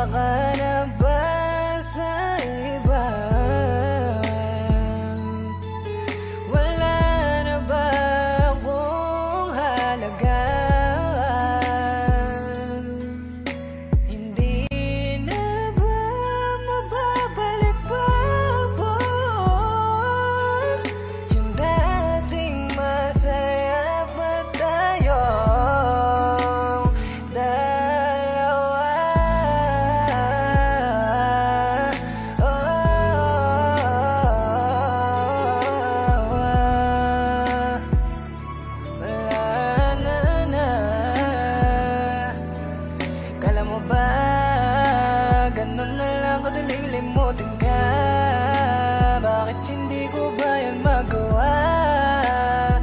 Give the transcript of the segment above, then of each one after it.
ka na ba sa iba? Wala na ba akong halaga? Hindi na ba mababalik pa po yung dating masaya pa tayong dalawa? Wala na. Kala mo ba ganun na lang kadaling limutin ka? Bakit hindi ko ba yan magawa?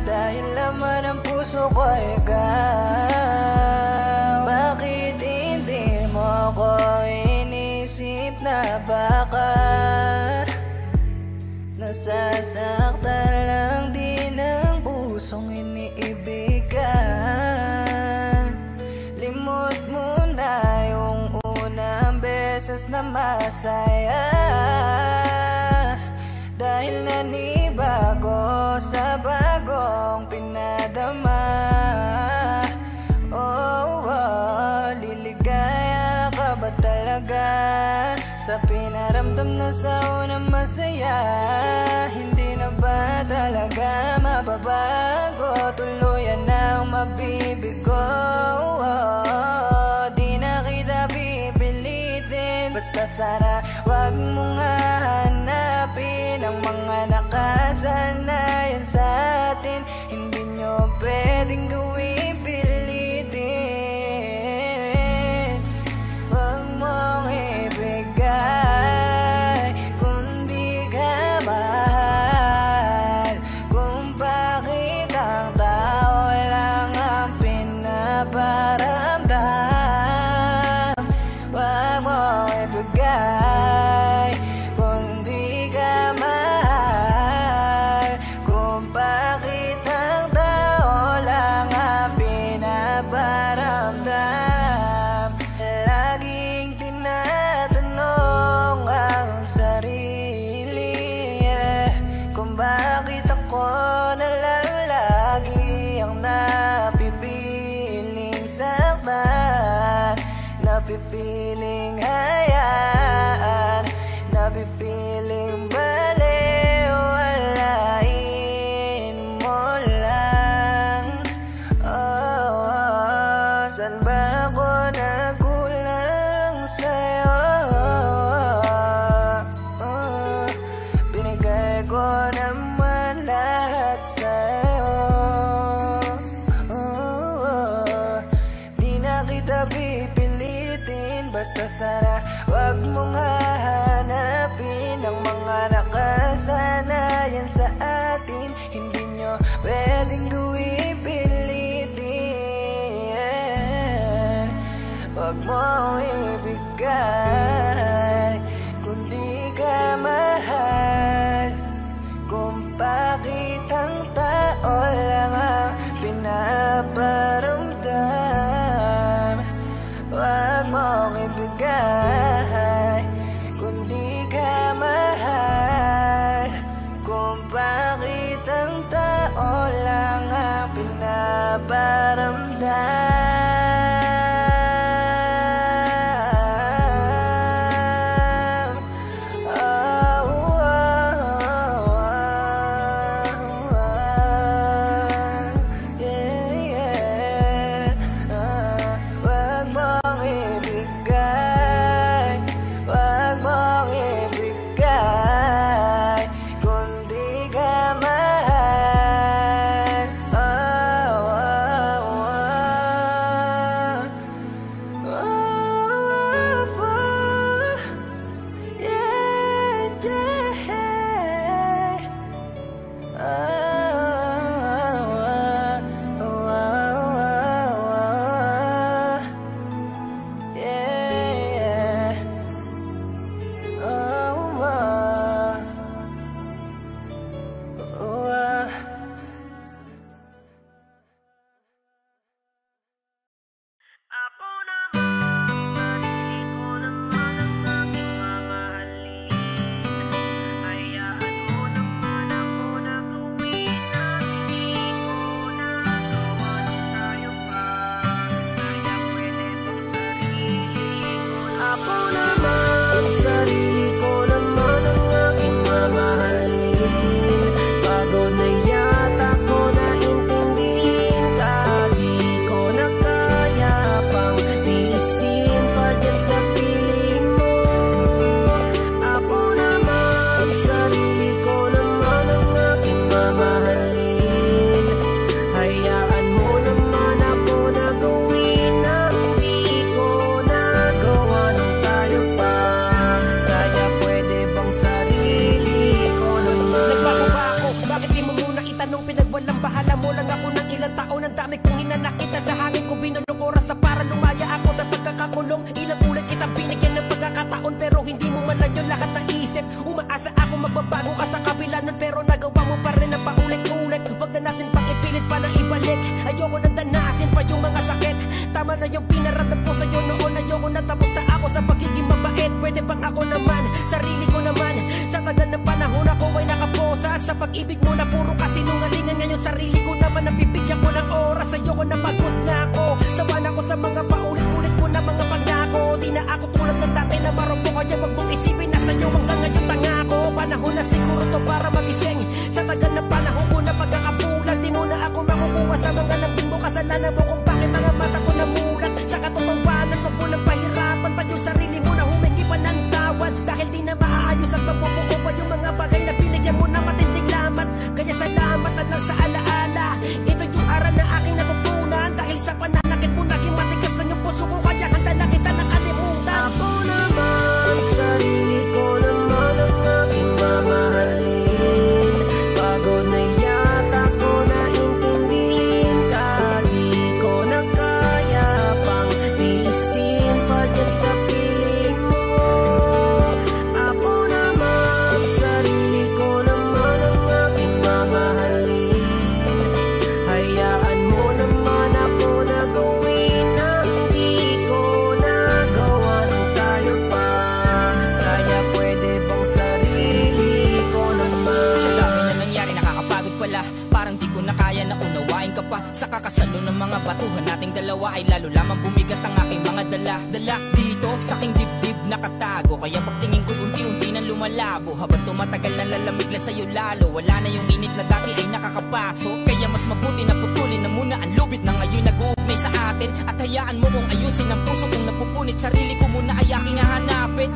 Dahil laman ang puso ko ikaw. Bakit hindi mo ako inisip na baka nasasaktan lang din ang pusong iniibigan? Limot mo na yung unang beses na masaya, dahil nanibago sa bagong pinadama. Liligaya ka ba talaga sa pinaramdam na sa unang masaya? Hindi na ba talaga mababago? Tuluyan ang mabibigo. Di na kita pipilitin, basta sana wag mong hahanapin ang mga nakasanayan sa atin. Hindi nyo pwedeng gawin pilitin. Wag mong ibigay kung di ka mahal, kung bakit ang tao lang ang pinaparamdam. Wag mong ibigay kung di ka mahal, kung bakit ang tao lang ang pinaparamdam. Laging tinatanong ang sarili, kung bakit ako na lang lagi ang napipiling saktan, napipiling hayaan, napipiling balewalain mo lang. San ba ako nagkulang sa'yo? Binigay ko naman lahat sa'yo. Di na kita pipilitin, basta sana wag mong hahanapin ang mga nakasanayan sa atin. Hindi nyo pwedeng gawin pilitin. Wag mong ibigay kung di ka mahal, kung bakit ang tao lang ang pinaparamdam. Wag mong ibigay kung di ka mahal, kung bakit ang tao lang ang pinaparamdam. Wag mong ibigay naman, sarili ko naman ang aking mamahalin. Pagod na yata ko na intindihin ka, di ko na kaya pang tiisin pa dyan sa piling mo. Ako naman, sarili ko naman ang aking mamahalin. Hayaan mo naman ako na gawin ang di ko nagawa nung tayo pa. Kaya pwede bang sarili ko naman? Nagbago ba ako? Bakit di mo muna itanong? Pinagwalang bahala mo lang ako ng ilang taon. Ang dami kong hinanakita sa hangin ko. Binulong oras na para lumaya ako sa pagkakakulong. Ilang ulit kitang binigyan ng pagkakataon, pero hindi mo man lang yun lahat ng isip. Umaasa ako magbabago ka sa kabila nun, pero nagawa mo pa rin ang paulit-ulit. Huwag na natin pang ipilit pa na ibalik. Ayoko nang danasin pa yung mga sakit. Tama na yung pinaramdam ko sa'yo noon. Ayoko na tapos na ako sa pagiging mabait. Pwede bang ako naman, sarili ko naman? Sa tagal ng panahon ako ay nakaposa sa pag-ibig mo na puro kasinungalingan. Ngayon sarili ko naman ang bibigyan ko ng oras. Ayoko na pagod na ako. Sawa na ako sa mga paulit-ulit mo na mga pangako. Di na ako tulad ng dati na marumpo. Kaya wag mong isipin na sa'yo hanggang ngayon tanga ko. Panahon na siguro to para magising. Sa tagal ng panahon ko na pagkakapulan, di mo na ako makukuha sa mga lambing mo. Kasalanan mo kung bakit mga mata ko namulat. Sa katotohanan, wag mo nang pahirapan pa yung sarili mo na humingi pa ng tawad. Dahil di na maaayos at mabubuo pa yung mga bagay na binigyan mo na matinding lamat. Kaya salamat na lang sa alaala. Ito yung aral na aking natutunan. Dahil sa pananakit mo naging matigas lang yung puso ko. Kaya handa na kita nakalimutan. Ako naman, sarili ko naman ang aking mamahalin. Pagod na yata ko na intindihin ka, di ko na kaya pang tiisin pa dyan sa piling mo. Ako naman, sarili ko naman ang aking mamahalin. Hayaan mo naman ako na gawin ang di ko nagawa nung tayo pa. Kaya pwede bang sarili ko naman? Sa dami na nangyari nakakapagod pala. Parang di ko na kaya na unawain ka pa. Sa kakasalo ng mga batuhan nating dalawa ay lalo lamang bumigat ang aking mga dala dito sa aking dibdib nakatago. Kaya pagtingin ko unti-unti na lumalabo. Habang tumatagal na lalamig lang sa'yo lalo. Wala na yung init na dati ay nakakapasok. Kaya mas mabuti na putulin na muna ang lubid na ngayon nag-uugnay sa atin. At hayaan mo kong ayusin ang puso kong napupunit. Sarili ko muna ay aking hahanapin.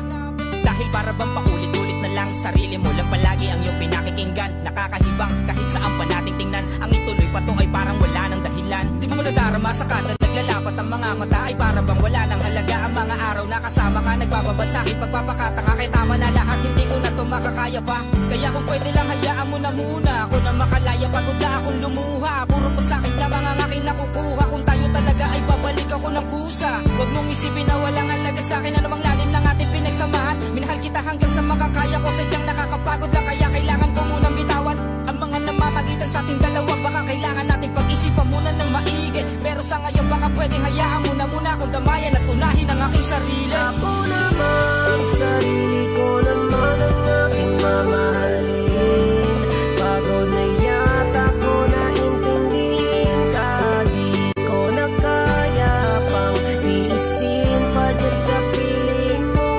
Dahil para bang paulit-ulit na lang, sarili mo lang palagi ang iyong pinakikinggan. Nakakahibang kahit saan pa nating tingnan. Ang ituloy pa to ay parang wala ng dahilan. Di mo nadarama sa kada naglalapat ang mga mata ay para bang wala ng halaga. Ang mga araw na kasama ka nagbababad sa akin pagpapakatanga. Kaya tama na lahat, hindi ko na to makakaya pa. Kaya kung pwede lang hayaan mo na muna ako na makalaya. Pagod na akong lumuha, puro pasakit na mga aking nakukuha. Kung tayo talaga ay babalik ako ng kusa. Huwag mong isipin na walang halaga sa akin. Ano bang lalim ng ating pinagsamahan? Minahal kita hanggang sa makakaya ko. Sadyang nakakapagod lang kaya kailangan ko munang bitawan ang mga namamagitan sa ating dalawa. Baka kailangan natin pag-isipan muna ng maigi. Pero sa ngayon baka pwedeng hayaan mo na muna akong damayan at unahin ang aking sarili. Ako naman, sarili ko naman ang aking mamahalin. Pagod na yata ko na intindihin ka, di ko na kaya pang tiisin pa dyan sa piling mo.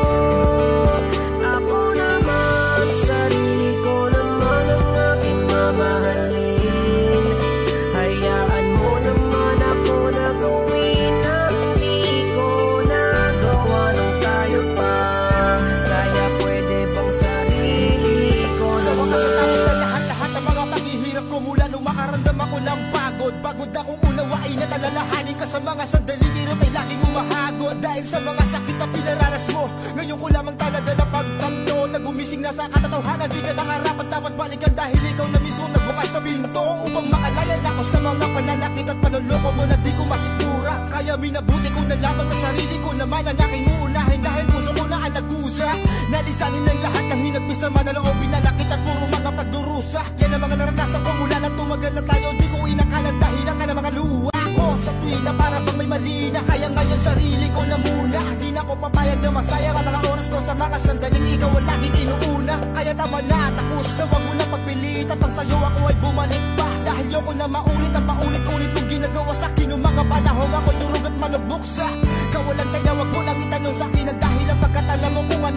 Ako naman, sarili ko naman ang aking mamahalin. Hayaan mo naman ako na gawin ang di ko nagawa nung tayo pa. Kaya pwede bang sarili ko Sa naman? wakas natapos na lahat-lahat ng mga paghihirap ko mula nung makaramdam ako ng pagod. Pagod akong unawain at alalahanin ka sa mga sandaling kirot ay laging umahagod. Dahil sa mga sakit na pinaranas mo, ngayon ko lamang talaga napagtanto na gumising na sa katotohanan. Di ka nakarapat dapat balikan dahil ikaw na mismo nagbukas sa pinto upang makalayan ako sa mga pananakit at panuloko mo na di ko masikura. Kaya minabuti ko na lamang na sarili ko naman ang aking uunahin. Dahil puso ko na ang nag-usa, nalisanin ng lahat ng hinagbisa manaloobin na nakita at puro mga pagdurusa. Yan ang mga naranasan ko mula nang tumagal na tayo. Di ko inakalang dahilan ka ng mga luha ko sa tuwing na para bang may mali na. Kaya ngayon sarili ko na muna, di na ko papayag na masayang ang mga oras ko sa mga sandaling ikaw ang laging inuuna. Kaya tama na, tapos na wag mo na pagpilitan pang sa'yo ako ay bumalik pa. Dahil yoko na maulit ang paulit-ulit mong ginagawa sa'kin noong mga panahon ako'y durog at manugbuksa. Kawalan kaya wag mo lang itanong sa'kin ang dahilan pagkat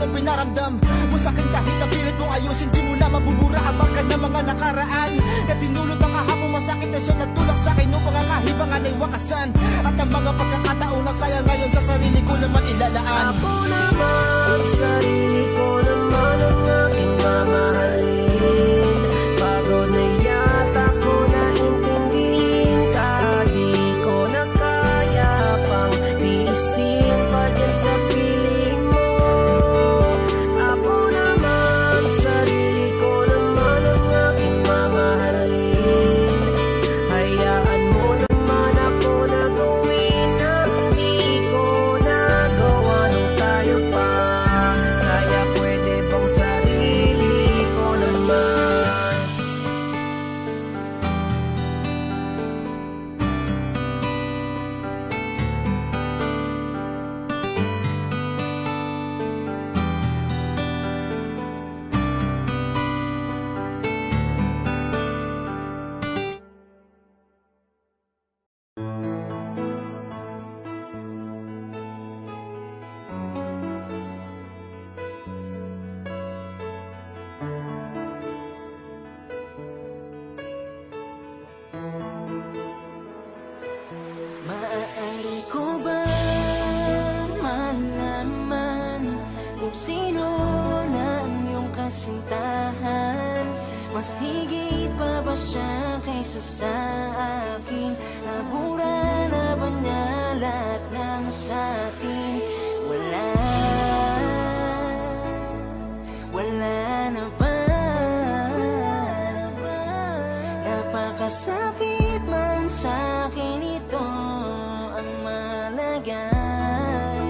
mong pinaramdam mo sa'kin kahit kapilit mong ayusin, di mo na mabubura ang marka ng mga nakaraan. Katinulot ang kahapong masakit na siya nagtulak sa'kin nung pangangahibangan ay wakasan. At ang mga pagkakataon na sayang ngayon sa sarili ko naman ilalaan. Ako naman, sarili ko naman ang aking mamahalin. Pagod na yata ko na intindihin ka, di ko na kaya pang tiisin pa dyan sa piling mo. Ako naman, sarili ko naman ang aking mamahalin. Hayaan mo naman ako na gawin ang di ko nagawa nung tayo pa. Kaya pwede bang sarili ko naman? Maaari ko ba malaman kung sino na ang iyong kasintahan? Mas higit pa ba siya kaysa sa akin? Nabura na ba niya lahat ng sa atin? Wala na ba? Napakasakit man sa akin ito. Ang malagay,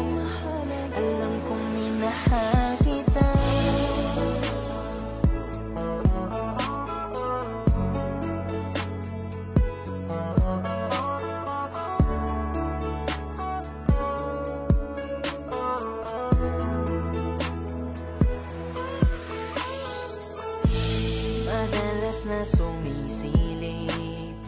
alam kong minahal kita. Madalas na sumisilip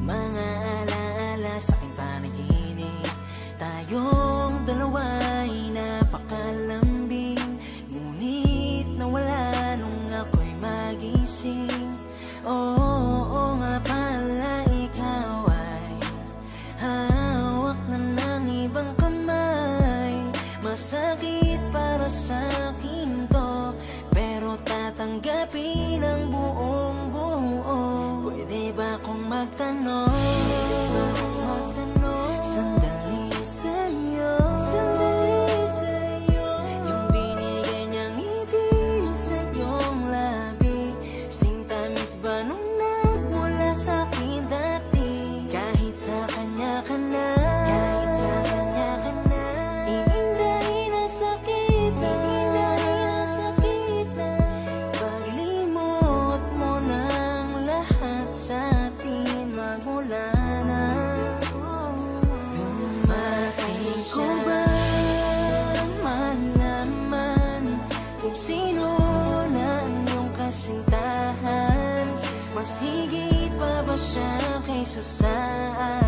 mga alaala sa aking panaginip. Tayong dalawa'y napakalambing, ngunit nawala nung ako'y magising. Oo nga pala, ikaw ay hawak na ng ibang kamay. Masakit para sa akin to, pero tatanggapin ang buong buo. Pwede ba akong magtanong? Sandali sa'yo, yung binigay niyang ibig sa iyong labi. Sintamis ba nung nagmula sa'kin dati? Kahit sa kanya ka na, iindahin ang sakit na, paglimot mo ng lahat sa atin, magmula na. Dumating ko ba malaman kung sino na ang iyong kasintahan? Mas higit pa ba siya kaysa sa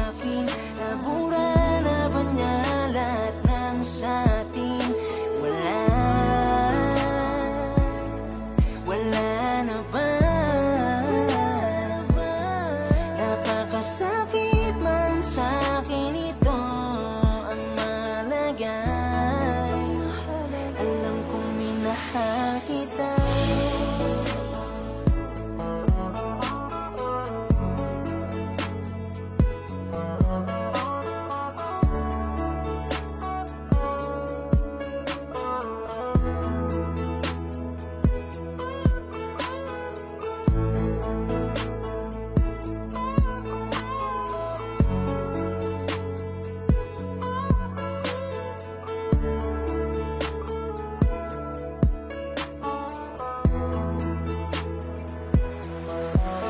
akin? Nabura na ba niya lahat ng sa atin? Wala na ba? Napakasakit man sa akin ito. Ang malagay, alam kong minahal kita.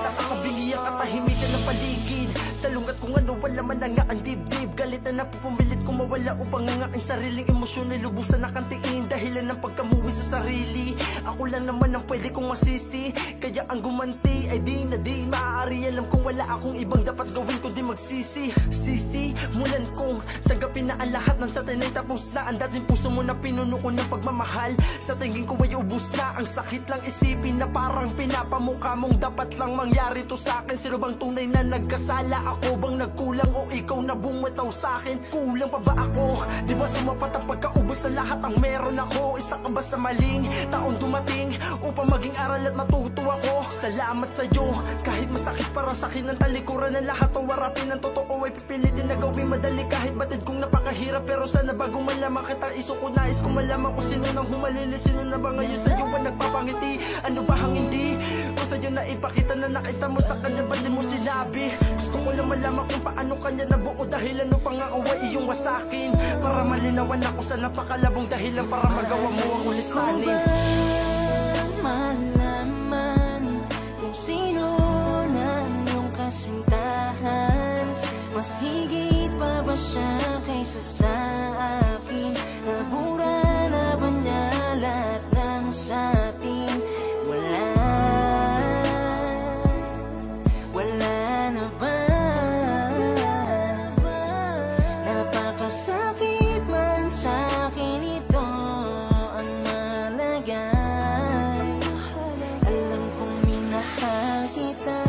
Nakakabingi ang katahimikan ng paligid. Salungat kung ano, wala man na nga ang dibdib. Galit na napupumilit kung mawala upang ang aking sariling emosyon ay lubusan na kantiin. Dahilan ng pagkamuwi sa sarili Ako lang naman ang pwede kong masisi, kaya ang gumanti ay di na di maaari. Alam kong wala akong ibang dapat gawin kundi magsisi. Mulan kong tanggapin na ang lahat ng sa atin ay tapos na. Ang dating puso mo na pinuno ko ng pagmamahal, sa tingin ko ay ubus na. Ang sakit lang isipin na parang pinapamukha mong dapat lang mangyari to sa akin. Sino bang tunay na nagkasala? Ako bang nagkulang o ikaw na bumitaw sa akin? Kulang pa ba ako? Di ba sumapat ang pagkaubos na lahat ang meron ako? Isa ka ba sa maling taon dumating upang maging aral at matuto ako? Salamat sa'yo, kahit masakit para sa akin ang talikuran ng lahat o warapin ng totoo ay pipilitin na gawin madali. Kahit batid kong napakahirap, pero sana bago malaman kita isuko nais kong malaman kung sino nang humalili. Sino na ba ngayon sa'yo ba nagpapangiti? Ano ba ang hindi ko sa'yo na ipakita na nakita mo sa kanya? Ba't di mo sinabi? Gusto ko lang malaman kung paano kanya nabuo, dahil ano pa nga away iyong wasakin, para malinawan ako sa napakalabong dahilan para magawa mo ang ulisanin. Malaman kung sino na iyong kasintahan, mas higit pa ba siya kaysa sa akin? Nabura na ba niya lahat ng sa atin? Wala na ba? Napakasakit man sa akin ito, ang malagay. Alam kong minahal kita.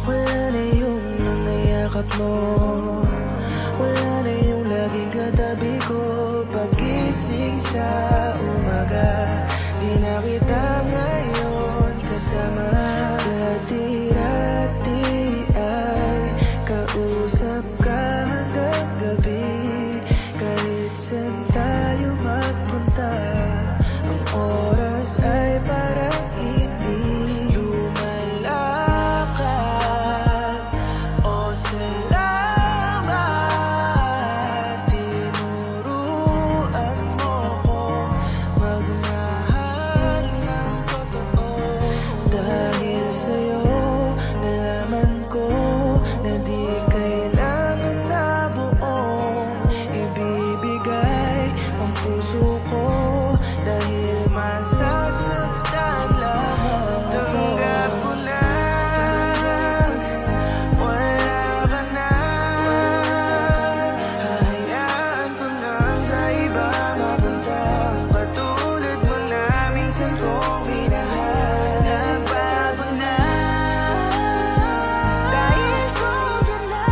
Wala na yung nangayakap mo, wala na yung laging katabi ko. Pagising sa umaga, di na kita ngayon kasama. Dati-dati ay kausap ka hanggang gabi, kahit saan tayo magpunta. Ang oras ay parang hindi lumalakad. O salamat, tinuruan mo ko magmahal ng totoo. Dahil sa'yo nalaman ko na di kailangan na buong ibibigay ang puso ko, dahil masasaktan lang ako. Tanggap ko na wala ka na, hahayaan ko na sa iba mapunta. Katulad mo na minsan kong minahal. Nagbago na dahil sobra na,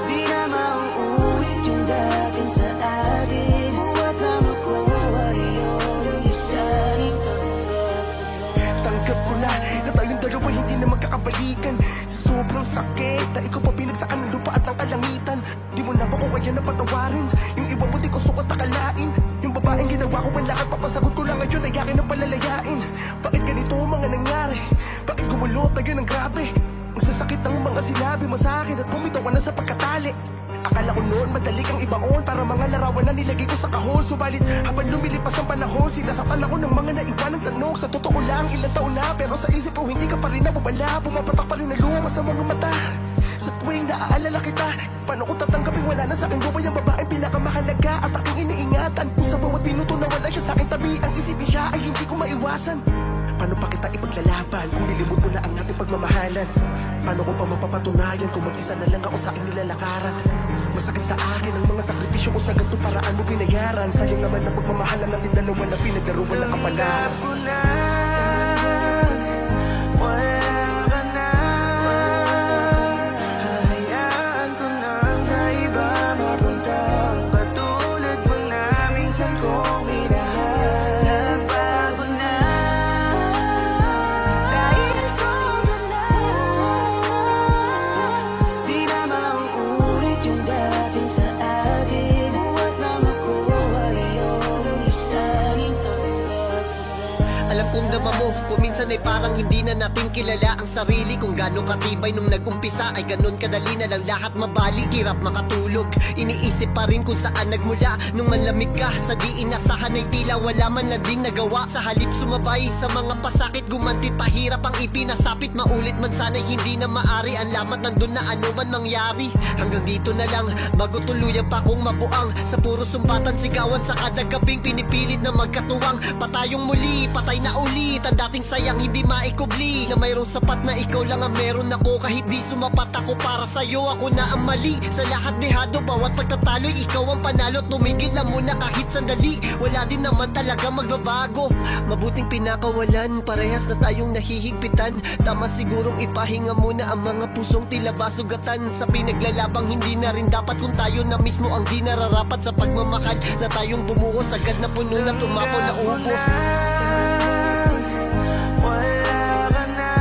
di na mauulit yung dating sa atin. Buwat lang ako ay iyong isaling Tanggap ko na tayong dalawa hindi na magkakabalikan. Sa sobrang sakit na ikaw pa pinagsakan ng lupa at ng kalangitan. Di mo na ba ko kaya napatawarin? Yung ibang buti ko sukat akalain. Yung babaeng ginawa ko ang lahat, papasagot ko lang ngayon ay akin ang palalayain. Bakit ganito ang mga nangyari? Bakit gumulot na yun ang grabe? Ang sasakit ng mga sinabi mo sa akin at bumitaw ka na sa pagkatali. Akala ko noon madali kang ibaon, para mga larawan na nilagay ko sa kahon. Subalit habang lumilipas ang panahon, sinasaktan ako ng mga naiwanang tanong. Sa totoo lang ilang taon na, pero sa isip ko hindi ka pa rin nabubala. Pumapatak pa rin na luha sa mga mata. Sa tuwing naaalala kita, paano ko tatanggapin wala na sa akin buhay ang babaeng pinakamahalaga at aking iniingatan. Kung sa bawat minuto na wala siya sa aking tabi, ang isipin siya ay hindi ko maiwasan. Paano pa kita ipaglalaban kung lilimot mo na ang ating pagmamahalan? Paano ko pa mapapatunayan kung mag-isa na lang ako sa aking nilalakaran? Masakit sa akin ang mga sakripisyo ko, sa ganito paraan mo binayaran. Sayang naman ang pagmamahalan natin dalawa na pinagdaruan ng kapalaran. Tanggap ko na wala ka na, hahayaan ko na sa iba mapunta. Katulad mo na minsan kong minahal. Nagbago na dahil sobra na, di na mauulit yung dating sa atin. Buwat lang ako ay Alam kong naman mo, kung minsan ay parang hindi na natin natin kilala ang sarili, kung gaano katibay nung nag-umpisa ay ganun kadali na lang lahat mabalik. Hirap makatulog, iniisip pa rin kung saan nagmula. Nung malamig ka sa di inasahan ay tila wala man lang ding nagawa. Sa halip sumabay sa mga pasakit, gumantit pahirap ang ipinasapit. Maulit man sana'y hindi na maari, ang lamat nandun na ano man mangyari. Hanggang dito na lang, bago tuluyan pa kong mabuang. Sa puro sumbatan, sigawan sa kada gabing pinipilit na magkatuwang. Patayong muli, patay na ulit ang dating sayang hindi maikubli. Na mayroong sapat na ikaw lang ang meron ako, kahit di sumapat ako para sa'yo. Ako na ang mali sa lahat dehado, bawat pagtatalo'y ikaw ang panalo. Tumigil lang muna kahit sandali, wala din naman talaga magbabago. Mabuting pinakawalan, parehas na tayong nahihigpitan. Tama sigurong ipahinga muna ang mga pusong tila basugatan. Sa pinaglalabang hindi na rin dapat kung tayo na mismo ang di nararapat. Sa pagmamahal na tayong bumuhos, agad na puno na tumapo na ubos. Wala ka na,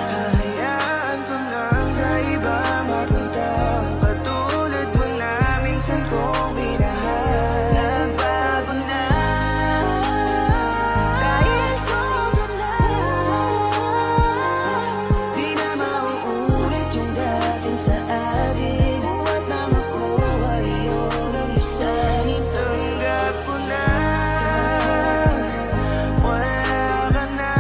hahayaan ko na sa iba mapunta. Katulad mo na minsan kong minahal. Nagbago na dahil sobrang na, di na mauulit yung dating sa atin. Buhat lang ako ay iyong nalisanin. Tanggap ko na, wala ka na,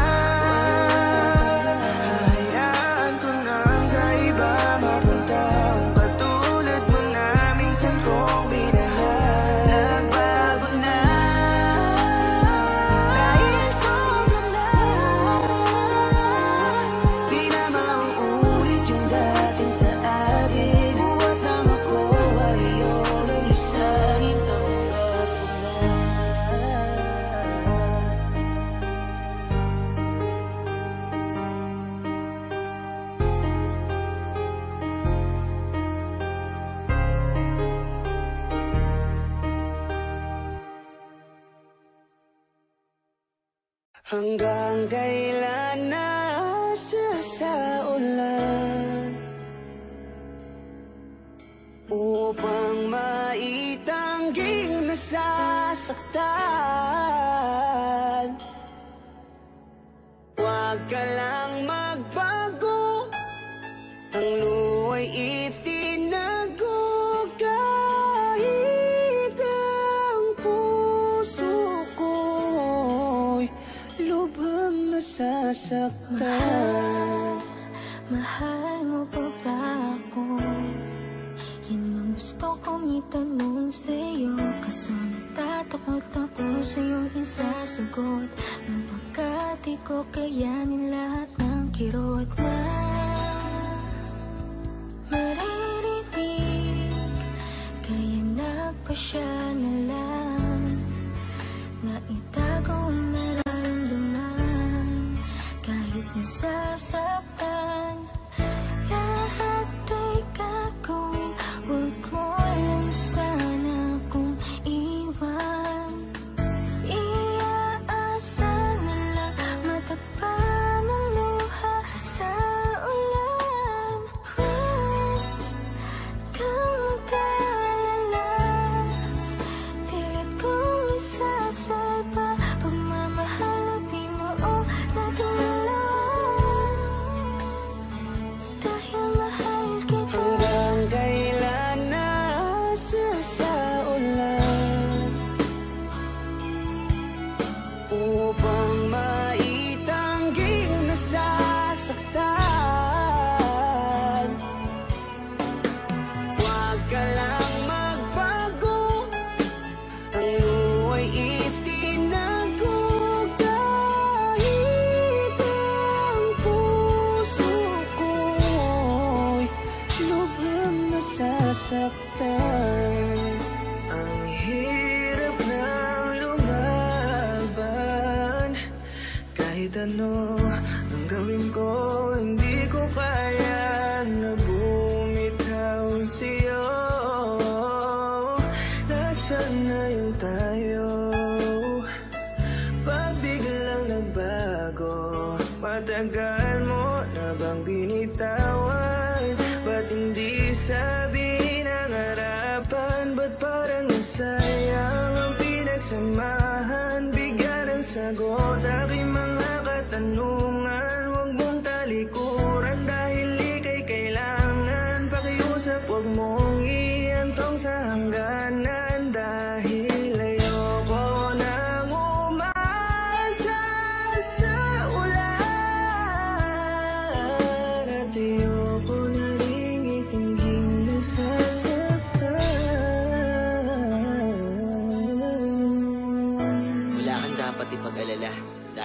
hahayaan ko na sa iba mapunta. Katulad mo na minsan kong minahal. Nagbago na dahil sobrang na, di na mauulit yung dating sa atin. Buhat lang ako ay iyong nalisanin. Tanggap ko na. Hanggang kailan nasa sa ulan upang maitangging nasasaktan? Huwag ka lang magbago, ang luwa'y itinago. Kahit ang puso ko'y lubhang nasasaktan. Mahal mo pa ba ako? Yan ang gusto kong itanong sa'yo, kaso natatakot ako sa'yo isasagot. Nang pagkat di ko kayanin lahat ng kirot na maririnig, kaya nagpasya na lang na itago ang nararamdaman. Kahit nasasaktan, lahat ay gagawin. Huwag mo lang sana kung iwan. Iaasa na lang matagpan ang luha sa ulan. Huwag kang mag-alala, pilit kong isasalba pagmamahal at binuo nating dalawa. Dahil mahal kita. Hanggang kailan nasa sa ulan upang maitangging nasasaktan? Huwag ka lang magbago, ang luwa'y itinago. Kahit ang puso ko'y lubhang nasasaktan. Ang hirap ng lumaban, kahit ano ang gawin ko, hindi ko kaya na bumitaw sa'yo. Nasaan na yung tayo? Pag biglang nagbago, matagal mo na bang binitawan? Ba't hindi sabi ng harapan? Ba't parang nasayang ang pinagsamahan? Bigyan ng sagot aking mga katanungan.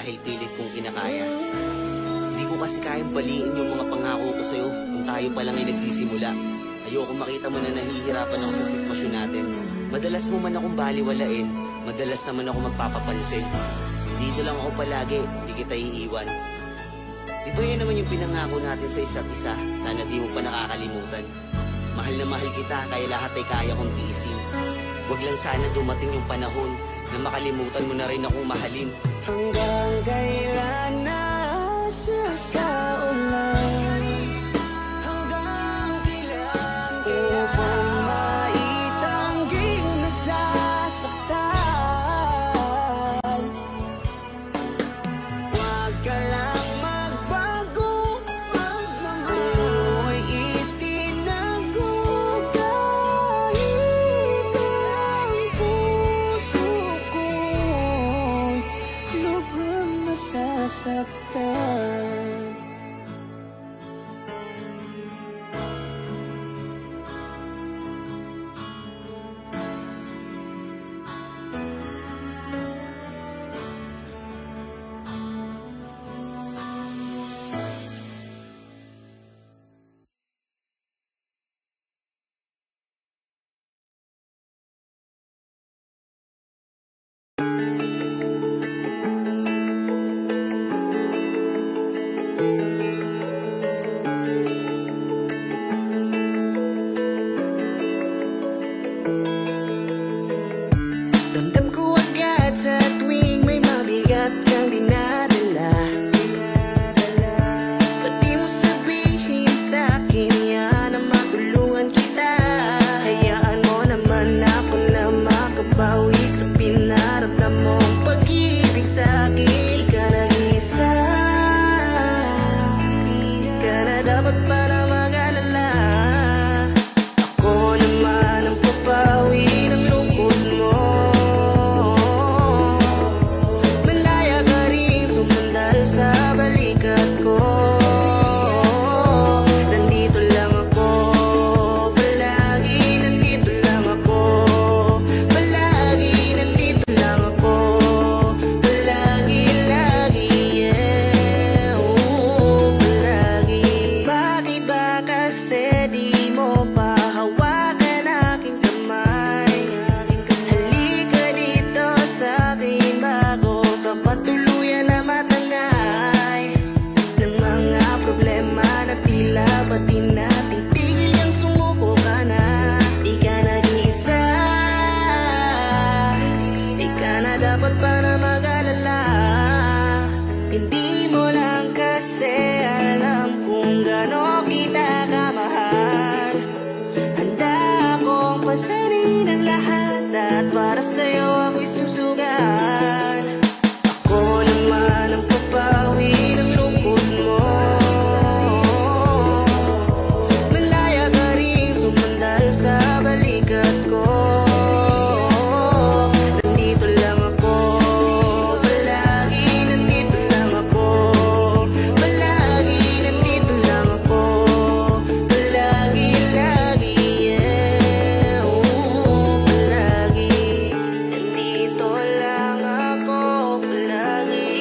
dahil pilit kong kinakaya. Hindi ko kasi kayang baliin yung mga pangako ko sa'yo kung tayo pa lang ay nagsisimula. Ayoko makita mo na nahihirapan ako sa sitwasyon natin. Madalas mo man akong baliwalain, madalas naman ako magpapapansin. Dito lang ako palagi, hindi kita iiwan. Di ba yan naman yung pinangako natin sa isa't isa? Sana di mo pa nakakalimutan. Mahal na mahal kita, kaya lahat ay kaya kong tiisin. Huwag lang sana dumating yung panahon na makalimutan mo na rin akong mahalin. Hanggang kailan na sa ulan? Hanggang kailan upang maitangging nasasaktan? Huwag ka lang magbago, amoy itinago kahit ang puso ko'y lubhang nasasaktan. Ramdam ko agad sa tuwing may mabigat kang dinadala. Ba't di mo sabihin sa'kin yan na matulungan kita? Hayaan mo naman ako na makabawi sa pinaramdam mong pag-ibig sa'kin. Di ka nag-isa, di ka na dapat para mag-alala. Ako naman ang papawi ng lungkot mo. Malaya ka rin sumandal sa balikat ko. Nandito lang ako, palagi nandito lang ako. Palagi nandito lang ako, palagi, lagi, yeah. Palagi. Bakit ba kasi di mo pa hawakan aking kamay? Halika dito sa'kin bago ka pa tuluyan na matangay ng mga problema na tila ba't di natitigil kang sumuko ka na? Di ka nag-iisa, di ka na dapat pa na mag-alala. Hindi mo lang kasi alam kung gaano kita kamahal. Handa akong pasanin ang lahat at para sa'yo ako'y susugan. Ako naman ang papawi ng lungkot mo. Malaya ka rin sumandal sa balikat ko. Nandito lang ako, palagi nandito lang ako. Palagi nandito lang ako, palagi, lagi, yeah. Palagi nandito lang ako, palagi,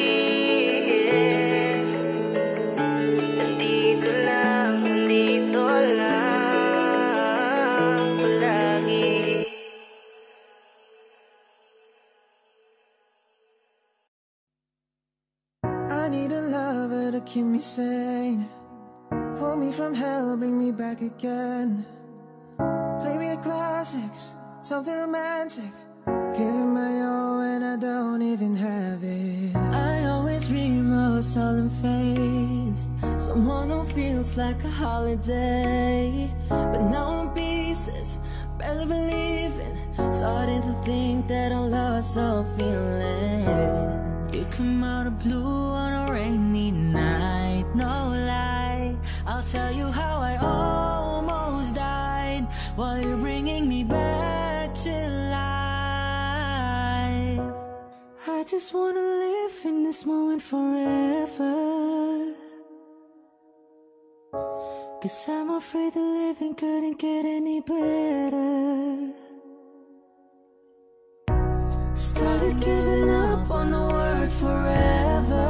yeah. Nandito lang, palagi. I need a lover to keep me sane. Pull me from hell, bring me back again. Play me the classics, something romantic. Give you my all when I don't even have it. I always dream of a solemn face, someone who feels like a holiday. But now I'm pieces, barely believing, starting to think that I lost all feeling. You come out of blue on a rainy night, no lie. I'll tell you how I almost died while you're bringing me back to life. I just wanna live in this moment forever, 'cause I'm afraid the living couldn't get any better. Started giving up on the word forever.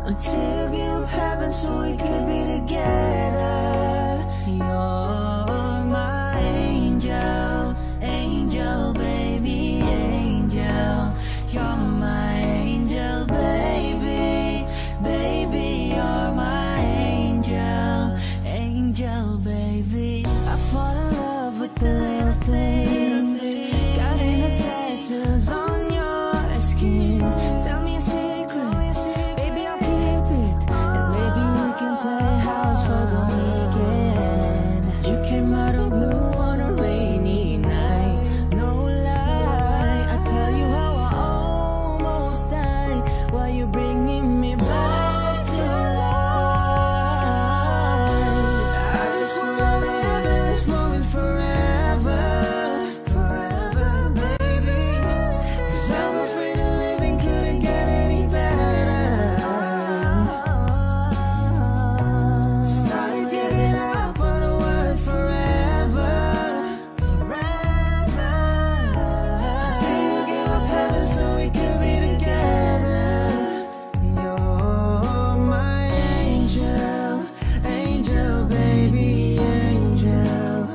until you give up heaven so we could be together. You're my angel, angel, baby, angel. You're my angel, baby, baby, you're my angel, angel, baby. I fall in love with the little things, got any tattoos on your skin. Tell me a secret, baby, I'll keep it, and maybe we can play house for the weekend. You came out of blue on a rainy night, no lie. I tell you how I almost died, while you bringing me back to life. I just wanna live in this moment forever, forever, baby. 'Cause I'm afraid of living couldn't get any better. Started giving up on the word forever, forever, until you give up heaven so we could be together. You're my angel, angel, baby, angel.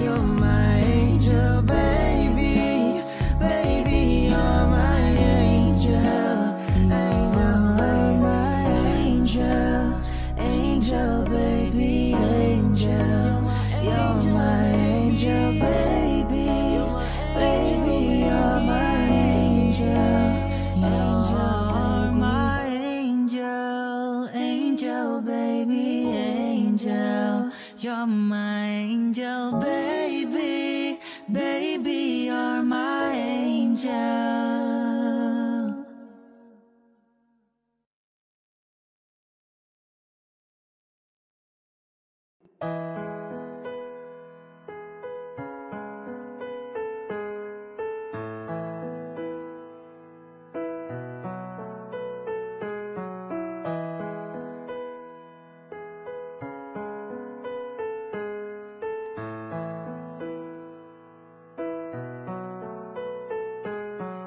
You're my angel, baby, baby, you're my angel, angel, my angel, angel, baby, angel. You're my angel, baby, baby, you're my angel, you're my angel, angel, baby, angel. You're my angel, baby, baby, you're my angel.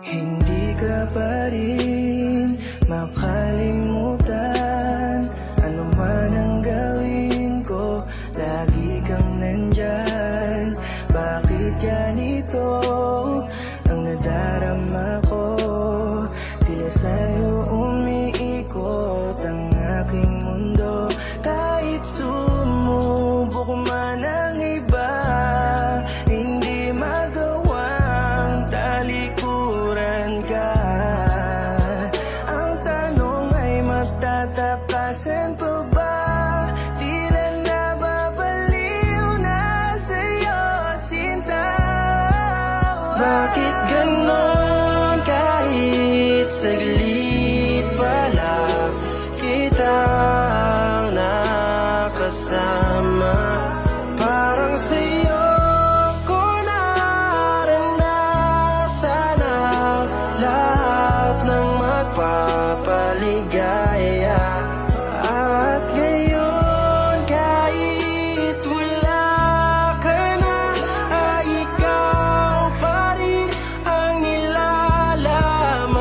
Hindi ka pa rin makalimutan, ano man ang gawin ko, lagi kang nandyan. Bakit ganito ang nadarama ko? Tila sa'yo umiikot ang aking mundo. Kahit sumubok man ang iba, hindi magawang talikuran ka. Ang tanong ay matatakasan pa ba? Tila nababaliw na sa'yo, sinta. Bakit ganon kahit saglit pala kitang nakasama? Parang sa'yo ko naranasan ang lahat ng magpapaligaya. At ngayon kahit wala ka na, ay ikaw pa rin ang nilalaman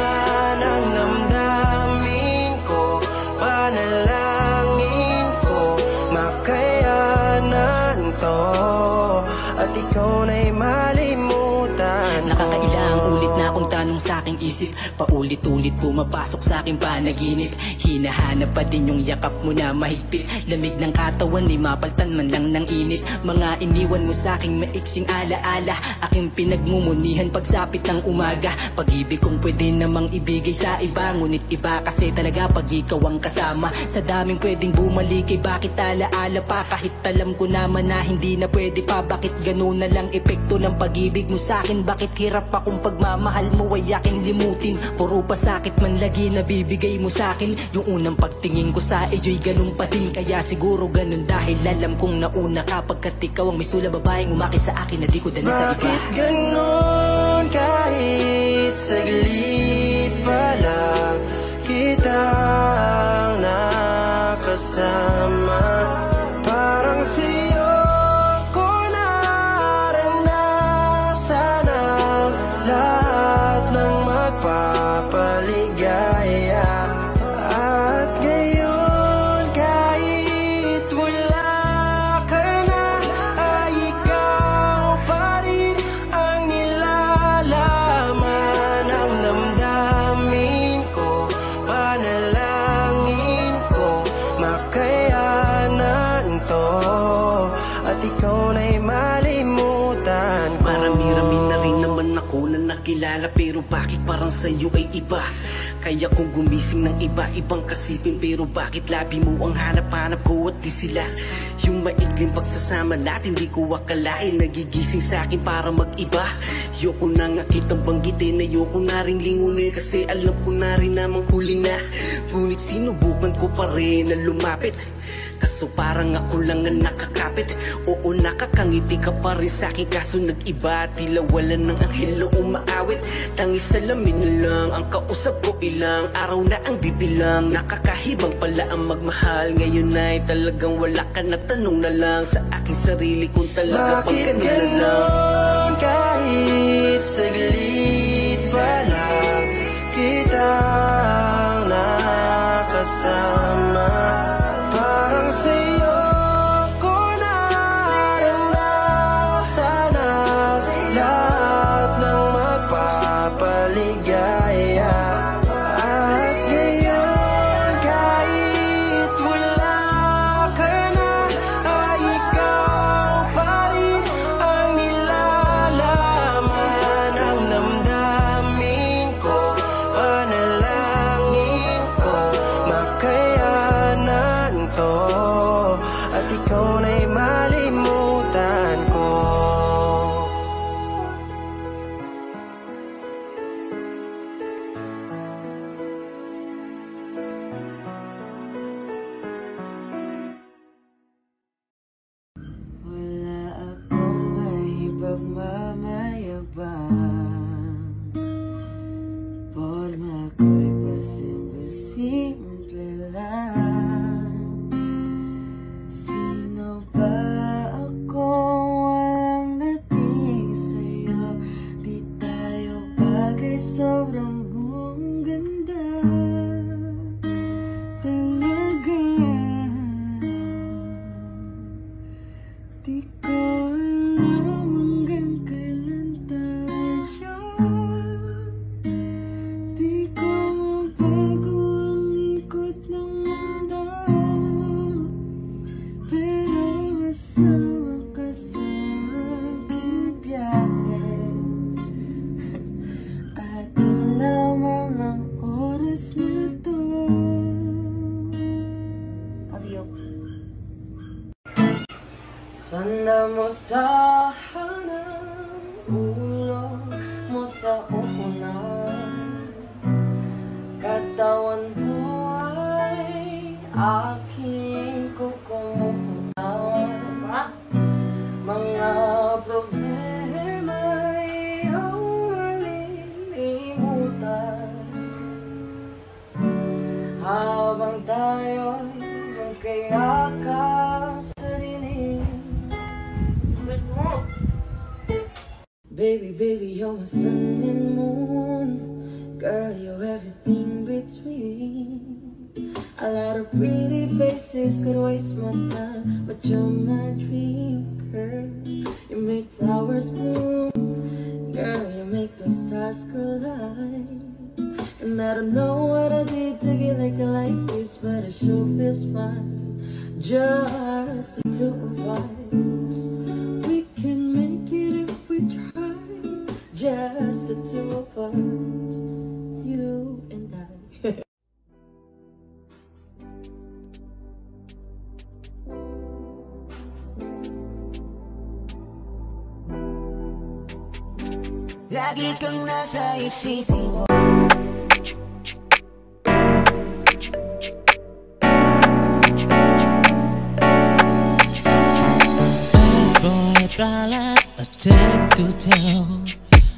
ng damdamin ko. Panalangin ko makayanan to, at ikaw na'y malimutan ko. Nakakailang ulit na akong tanong sa aking isip, paulit-ulit pumapasok sa aking panaginip. Hinahanap pa din yung yakap mo na mahigpit, lamig ng katawan ay mapaltan man lang ng init. Mga iniwan mo sa aking maiksing alaala, aking pinagmumunihan pagsapit ng umaga. Pag-ibig kong pwede namang ibigay sa iba, ngunit iba kasi talaga pag ikaw ang kasama. Sa daming pwedeng bumalik ay bakit alaala pa, kahit alam ko naman na hindi na pwede pa. Bakit ganun na lang epekto ng pag-ibig mo sa akin? Bakit hirap akong pagmamahal mo ay aking limutin? Puro pa sakit man lagi nabibigay mo sa akin. Yung unang pagtingin ko sa iyo'y ganun pa din, kaya siguro ganun dahil alam kong nauna ka. Pagkat ikaw ang misula babaeng umakit sa akin na di ko dala sa iba. Bakit ganon kahit saglit pala kitang nakasama? Parang sa'yo ko naranasan ang lahat ng magpapaligaya. At ngayon kilala, pero bakit parang sa'yo ay iba? Kaya kung gumising ng iba-ibang kasipin, pero bakit labi mo ang hanap-hanap ko at di sila? Yung maikling pagsasama natin, di ko akalain nagigising sa'kin para mag-iba. Ayoko na nga kitang banggitin, ayoko na rin lingunin, kasi alam ko na rin namang huli na. Ngunit sinubukan ko pa rin na lumapit, kaso parang ako lang ang nakakapit. Oo, nakakangiti ka pa rin sa'kin, kaso nag-iba. Tila wala ng anghel o umaawit. Tangis salamin na lang ang kausap ko, ilang araw na ang dibilang. Nakakahibang pala ang magmahal, ngayon ay talagang wala ka na. Tanong na lang sa aking sarili kung talaga pag ganun na lang. Kahit saglit pa lang kitang nakasama, parang sa'yo ko naranasan ang lahat ng magpapaligaya. At ngayon kahit wala ka na, ay ikaw pa rin ang nilalaman ng damdamin ko. Panalangin ko makayanan to, at ikaw na'y malimutan ko. Wala akong may pagmamayabang, forma ko'y pasimple lang. Sino ba ako? Walang dating sa'yo, di tayo bagay, sobrang mong ganda talaga. Di ko alam hanggang kailan tayo, di ko mabago ang ikot ng mundo, pero masama ka sa aking biyahe. Atin lamang ang oras na to. Adiyo. Sana mo sana ulo mo sa upunan, katawan mo ay aking kukumutan. Mga problema ay iyong malilimutan, habang tayo'y magkayakap sa dilim. Baby, baby, you're my sun and moon. Girl, you're everything between. A lot of pretty faces could waste my time, but you're my dream, girl. You make flowers bloom, girl, you make the stars collide. And I don't know what I did to get like this, but it sure feels fine. Just the two of us, we can make it if we try. Just the two of us, you and I. Lagi kang nasa isipan ko. Ballad, a tale to tell,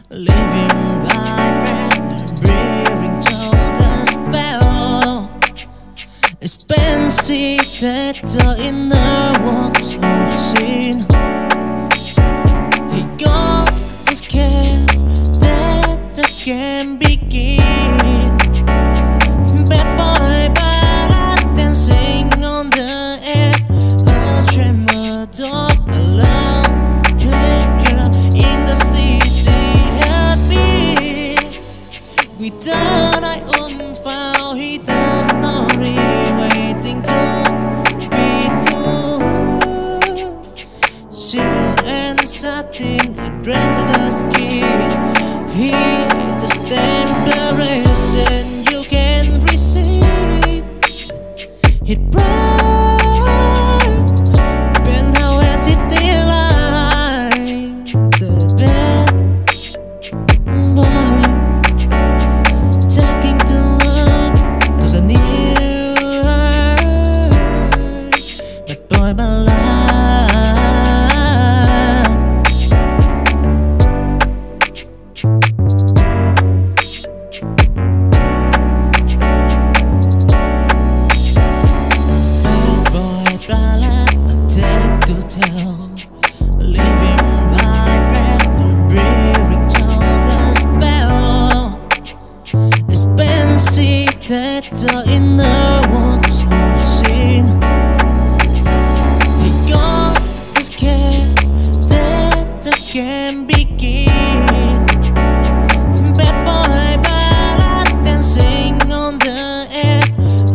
living life and bringing to the spell. Expensive tattoo in the walls of sin. He got the scare that can begin. Bad boy ballad dancing on the air, a tremor dog. We done I unfound, he does not waiting to be told. Silver and satin, it ran to the skin. He It broke, but now as it daylight, the bad boy talking to love to the new bad boy, my life. Living life and breathing through the spell. Expensive data in the world's whole scene. You got to scare that the game begin. Bad boy ballad dancing on the air.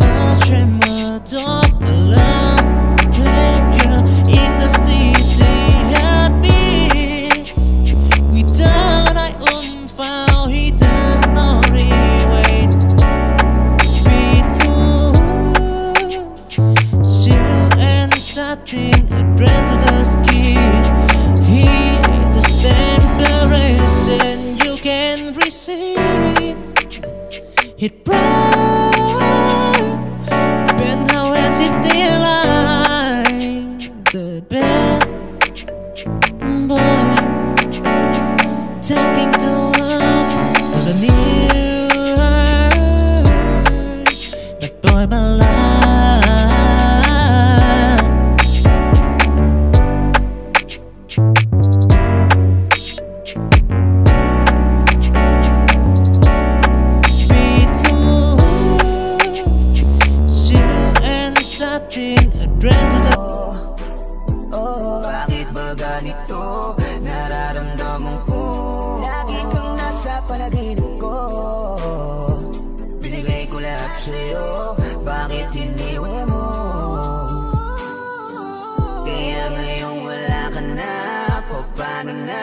A tremor of love. In the city heartbeat, without I unfound, he does not wait. Between zero and satin, it ran to the skin. He is a temptation you can receive. It broke, but now as it daylight, the bad boy talking to love to the new bad boy, my life. Between zero and satin, it ran to the bakit ba ganito nararamdaman ko? Lagi kang nasa panaginip ko. Binigay ko lahat sa'yo, bakit iniwan mo? Kaya ngayon wala ka na, paano na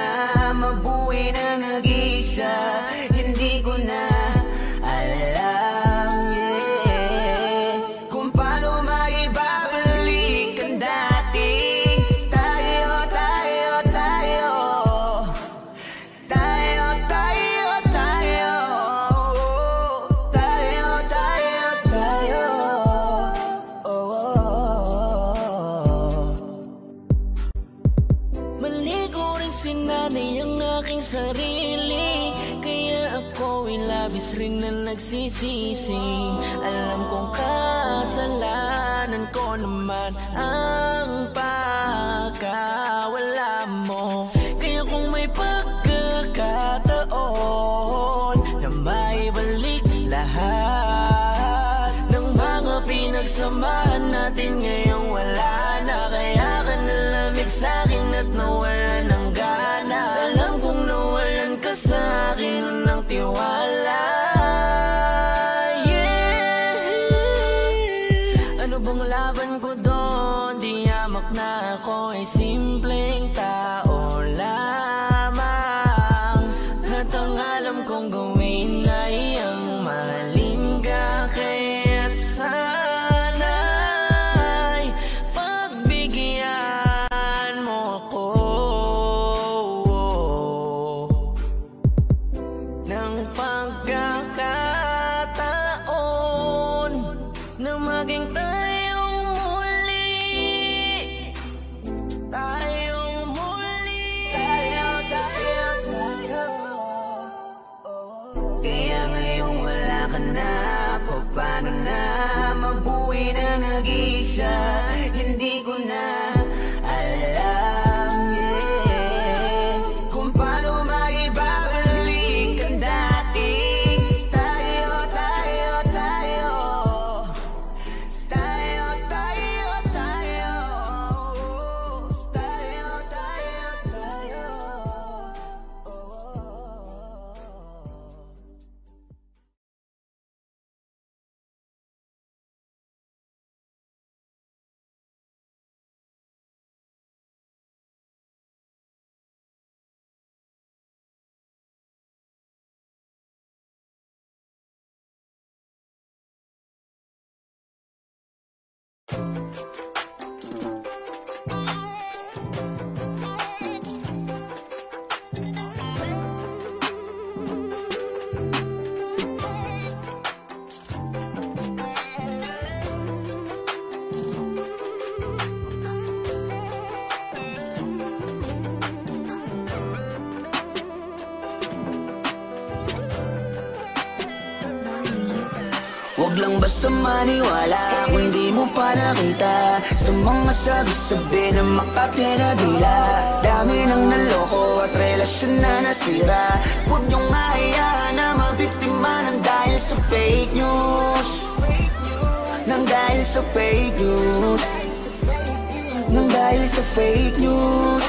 mabuhay na nag-isa? Hindi ko na alam, yeah, kung paano maibabalik ang dati. Sinanay ang aking sarili, kaya ako'y labis rin na nagsisisi. Alam kong kasalanan ko naman ang pagkawala mo. Kaya kung may pagkakataon na maibalik lahat ng mga pinagsamahan natin, ngayong wala na. Kaya ka nalamig sa'kin at nawala ng gana. Alam kong nawalan ka sa'kin ng tiwala, yeah. Ano bang laban ko doon? Di yamak na ako ay simpleng tao lamang. At ang alam kong gawin ay ang mahalin ka. Kaya't sana'y pagbigyan mo ako ng pagkakataon na maging tayong muli. Tayong muli. Tayo. Kaya ngayon wala ka na, paano na mabuhay na nag-isa? Hindi ko na Huwag lang basta maniwala kung di mo pa nakita sa mga sabi-sabi na makatira dila. Dami nang naloko at relasyon na nasira. Huwag niyong hayaan na mabiktima ng dahil sa fake news. Nang dahil sa fake news. Nang dahil sa fake news.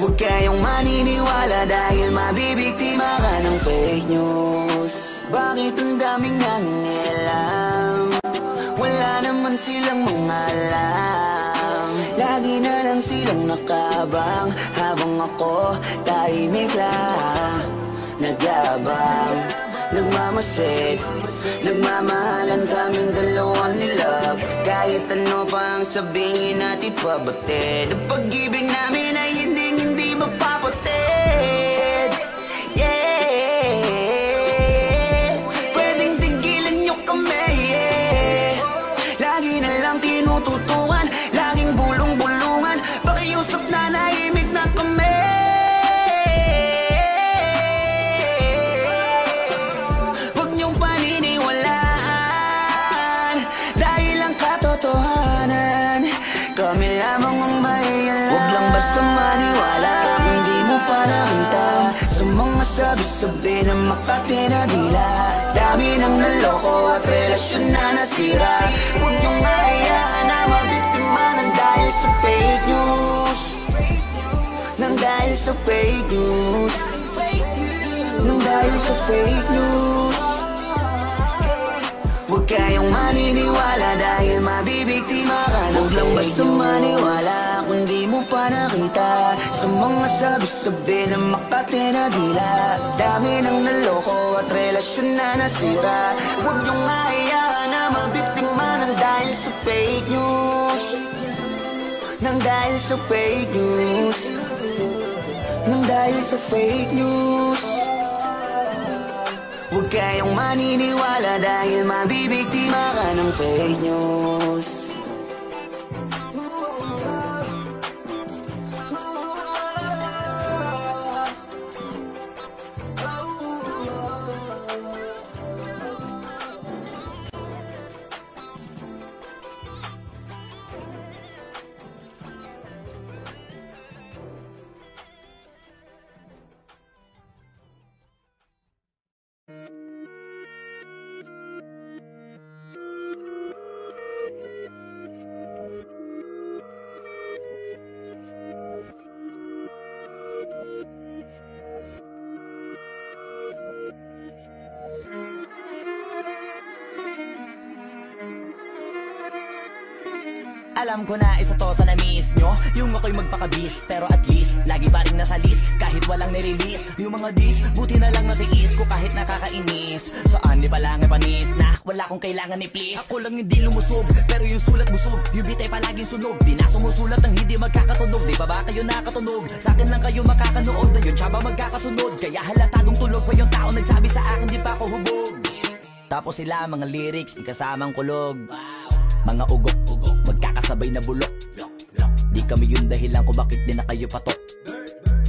Huwag kayong maniniwala dahil mabibiktima ka ng fake news. Bakit ang daming nangingialam? Wala naman silang mga alam. Lagi na lang silang nakabang habang ako tahimik lang nagyabang. Nagmamasid, nagmamahalan kaming dalawa ni love. Kahit ano pa ang sabihin natin pabatid, ang pag-ibig namin ay hindi mapapatid. Yeah, pwedeng tigilan nyo kami, yeah. Lagi na lang tinututukan, laging bulong-bulungan. Pakiusap na nahimik na kami. Basta maniwala kung di mo pa nakita sa mga sabi-sabi na makatira dila. Dami nang naloko at relasyon na nasira. Huwag niyong hayaan na mabiktima ng dahil sa fake news. Nang dahil sa fake news. Nang dahil sa fake news. Huwag kayong maniniwala dahil mabibiktima ka ng fake news. Huwag lang basta maniwala kung di mo pa nakita sa mga sabi-sabi na makatira dila. Dami nang naloko at relasyon na nasira. Huwag niyong hayaan na mabiktima ng dahil sa fake news. Nang dahil sa fake news. Nang dahil sa fake news. Huwag kayong maniniwala dahil mabibiktima ka ng fake news. Alam ko na isa to sa na-miss nyo, yung ako'y magpakabis. Pero at least, lagi pa rin nasa list kahit walang nirelease. Yung mga dis, buti na lang natiis ko kahit nakakainis. Saan di palang panis na wala kong kailangan ni please. Ako lang hindi lumusog, pero yung sulat busog. Yung bitay palaging sunog, di na sumusulat ang hindi magkakatunog. Di ba ba kayo nakatunog? Sa akin lang kayo makakanood na yun, siya ba magkakasunod? Kaya halatadong tulog pa yung tao nagsabi sa akin di pa ako hubog. Tapos sila mga lyrics, may kasamang kulog. Mga ugok-ugok, magkakasabay na bulok. Di kami yung dahilan kung bakit di na kayo patok.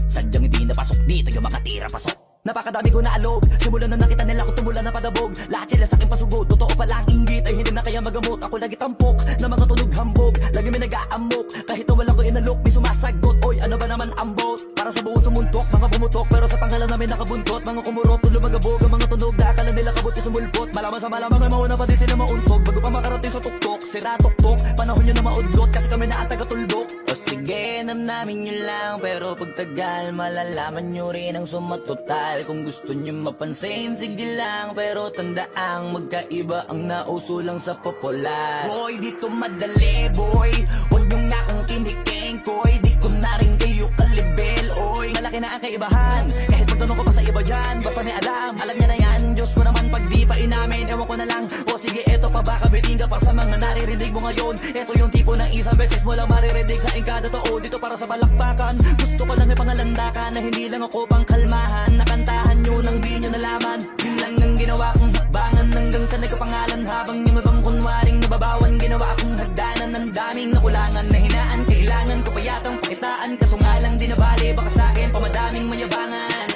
Sadyang hindi napasok, di tayo makatira pasok. Napakadami ko na alog, simulan na nakita nila ko tumula na padabog. Lahat sila sa akin pasugod, totoo pala ang inggit ay hindi na kaya magamot. Ako lagi tampok, na mga tunog hambog. Lagi may nag-aamok, kahit na walang ko inalok. May sumasagot, oy ano ba naman ang bot? Para sa buong sumuntok, mga bumutok. Pero sa pangalan namin nakabuntot, mga kumurot, tulo magabog. Ang mga tunog na akala nila kabuti sumulpot. Malaman sa malamang ay mauna pa din sila mauntog. Bago pa makarating sa tuktok, sira tuktok. Panahon nyo na maudlot, kasi kami na ang taga-tuldok. O sige, namnamin nyo lang, pero pagtagal malalaman nyo rin ang sumatotal. Kung gusto nyo mapansin, sige lang, pero tandaang magkaiba ang nauso lang sa popular. Boy, dito madali, boy, huwag nyo nga akong kiniking, koy. Di ko na rin kayo kalibel, oy. Malaki na ang kaibahan, kahit magtanong ko pa sa iba dyan. Basta may alam niya na yan. Diyos ko naman pag di pa inamin, ewan ko na lang. O sige, eto pa ba kabiting ka pa sa mga naririnig mo ngayon. Eto yung tipo ng isang beses mo lang maririnig sa kada tao. Dito para sa balakbakan, gusto ko lang ipangalandakan na hindi lang ako pang kalmahan. Nakantahan nyo nang di nyo nalaman, yun lang ang ginawa kong hakbangan. Hanggang sa nagkapangalan habang yung ibang kunwaring nababawan. Ginawa akong hagdanan ng daming nakulangan na hinaan. Kailangan ko pa yatang pakitaan, kaso nga lang di nabali. Baka sa akin pamadaming mayabangan.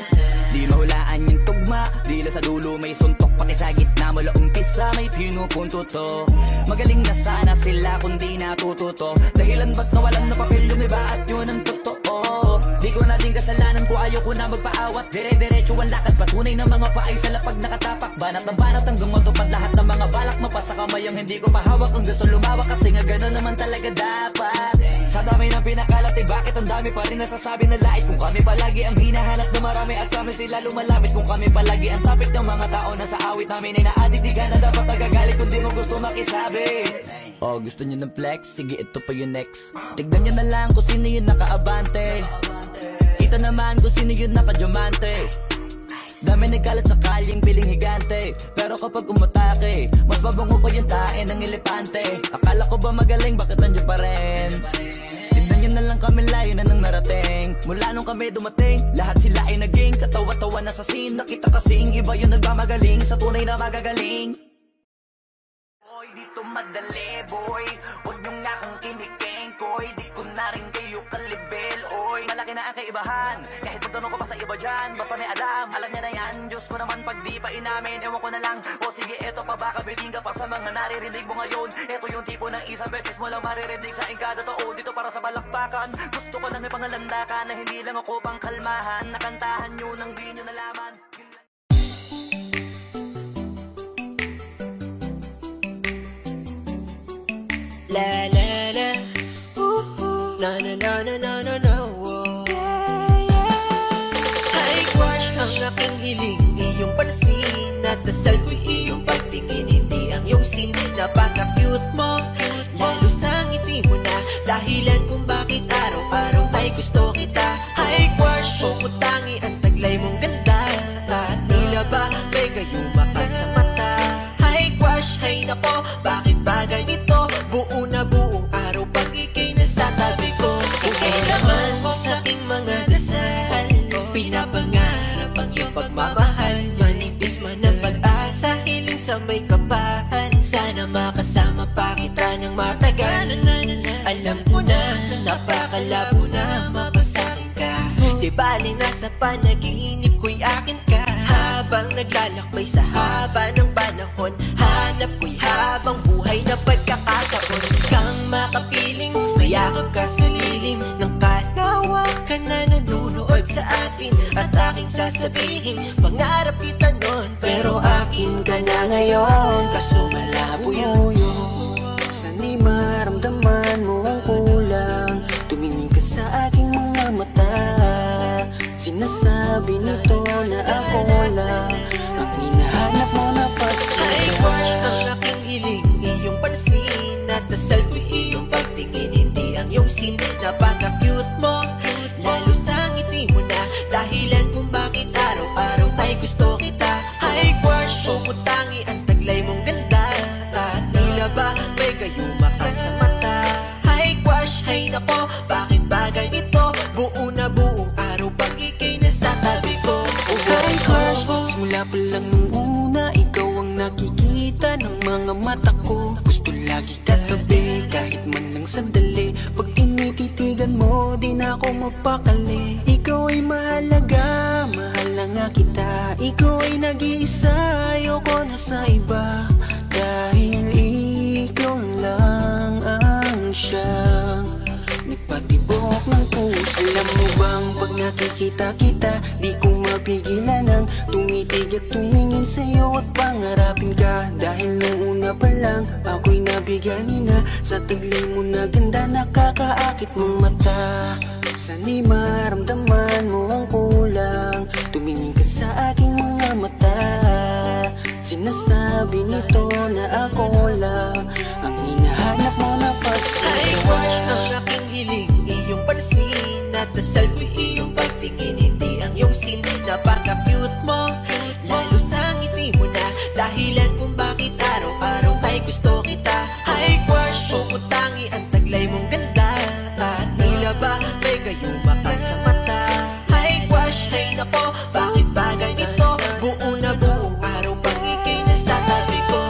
Di mahulaan yung tugma, dila sa dulo may suntok. Pati sa gitna mula pinupunto to. Magaling na sana sila kung di natututo. Dahilan ba't nawalan na papel yung iba at yun ang totoo. Di ko na din kasalanan ko, ayoko na magpaawat. Dire-diretso ang lakad, patunay ng mga paay sa lapag nakatapak. Banat ng banat hanggang matupad lahat ng mga balak. Mapasa kamay ang hindi ko mahawak. Ang gusto lumawak kasi nga gano'n naman talaga dapat. Sa dami ng pinakalat, bakit ang dami pa rin nasasabi na lait? Kung kami palagi ang hinahanap na marami at sa amin sila lumalapit. Kung kami palagi ang topic ng mga tao na sa awit namin ay naaditigan na dapat nagagalit kung di mo gusto makisabi. Oh, gusto nyo ng flex? Sige, ito pa yung next. Tignan nyo na lang kung sino yung nakaabante. Kita naman kung sino yung nakadiamante. Dami nagkalat sa kalyeng piling higante. Pero kapag umatake, mas mabango pa yung tae ng elepante. Akala ko ba magaling, bakit nandiyan pa rin? Tignan nyo na lang kami, layo na nang narating. Mula nung kami dumating, lahat sila ay naging katawa-tawa na sa scene. Nakita kasing iba yung nagmamagaling sa tunay na magagaling. Boy, dito madali, boy. Huwag nyo nga kong kinikengkoy. Di ko na rin kayo kalibel, oy. Malaki na ang kaibahan, kahit magtanong ko pa sa iba dyan. Basta may alam niya na yan. Diyos ko naman pag di pa inamin, ewan ko na lang. O sige, eto pa baka biting ka pa sa mga naririnig mo ngayon. Eto yung tipo ng isang beses mo lang maririnig sa engkada totoo. Dito para sa balakbakan, gusto ko lang ipangalandakan na hindi lang ako pang kalmahan. Nakantahan nyo nang di nyo nalaman. La la la, na na na na na na na, Ay, crush, ang aking hiling, iyong pansin. At dasal ko'y iyong pagtingin, hindi ang iyong sin. Napaka-cute mo, lalo sa ngiti mo na dahilan kung bakit araw-araw ay gusto kita. Ay, crush, pumutangi ang taglay mong ganda. At tila ba may gayuma ka sa mata. Ay, crush, ay nako, bakit ba ganito? Buo na buong araw pag ikay nasa tabi ko. Ikay naman sa aking mga dasal, pinapangarap ang iyong pagmamahal. Manipis man ang pag-asa, hiling sa may kapal. Sana makasama pa kita ng matagal. Alam ko na, napakalabo na mapasakin ka. Di bali nasa panaginip ko'y akin ka. Habang naglalakbay sa haba ng panahon, hanap ko'y habang buhay na pagkakataon. Kang makapiling, mayakap ka sa lilim ng kanawakan na nanunood sa atin. At aking sasabihin, pangarap kita nun, pero akin ka na ngayon. Kaso malabo yun. Sana'y maramdaman mo ang kulang. Tumingin ka sa aking mga mata. Sinasabi nito na ako lang ang hinahanap mo na pagsaya. Ay, crush, ang aking hiling, iyong pansin. At dasal ko'y iyong pagtingin, hindi ang iyong sin. Napaka-cute mo, lalo sa ngiti mo na dahilan kung bakit araw-araw ay gusto kita. Ay, crush, pumutangi ang taglay mong ganda. At tila ba may gayuma ka sa mata. Ay, crush, ay nako, bakit ba ganito? Buo na buong araw pag ikay nasa tabi ko. Ay, crush, simula pa lang nung una, ikaw ang nakikita ng mga mata ko. Gusto lagi katabi, kahit man lang sandali. Pag tinititigan mo, di na ako mapakali. Ikaw ay mahalaga, mahal na nga kita. Ikaw ay nag-iisa, ayoko na sa iba. Dahil ikaw lang ang siyang nagpatibok ng puso. Alam mo bang pag nakikita kita, di ko mapigilan ang tumitig at tumingin sa'yo at pangarapin ka. Dahil nung una pa lang, ako'y nabigani na sa taglay mo na ganda, nakakaakit mong mata. Sana'y maramdaman mo ang kulang. Tumingin ka sa aking mga mata. Sinasabi nito na ako lang ang hinahanap mo na pagsaya. Ay, crush, ang aking hiling, iyong pansin. At dasal ko'y iyong pagtingin, hindi ang iyong sin. Napaka-cute mo, lalo sa ngiti mo na dahilan kung bakit araw-araw ay gusto kita. Ay, crush, pumutangi ang taglay mong ganda. At tila ba may gayuma ka sa mata. Ay, crush, ay nako, bakit ba ganito? Buo na buong araw pag ikay nasa tabi ko.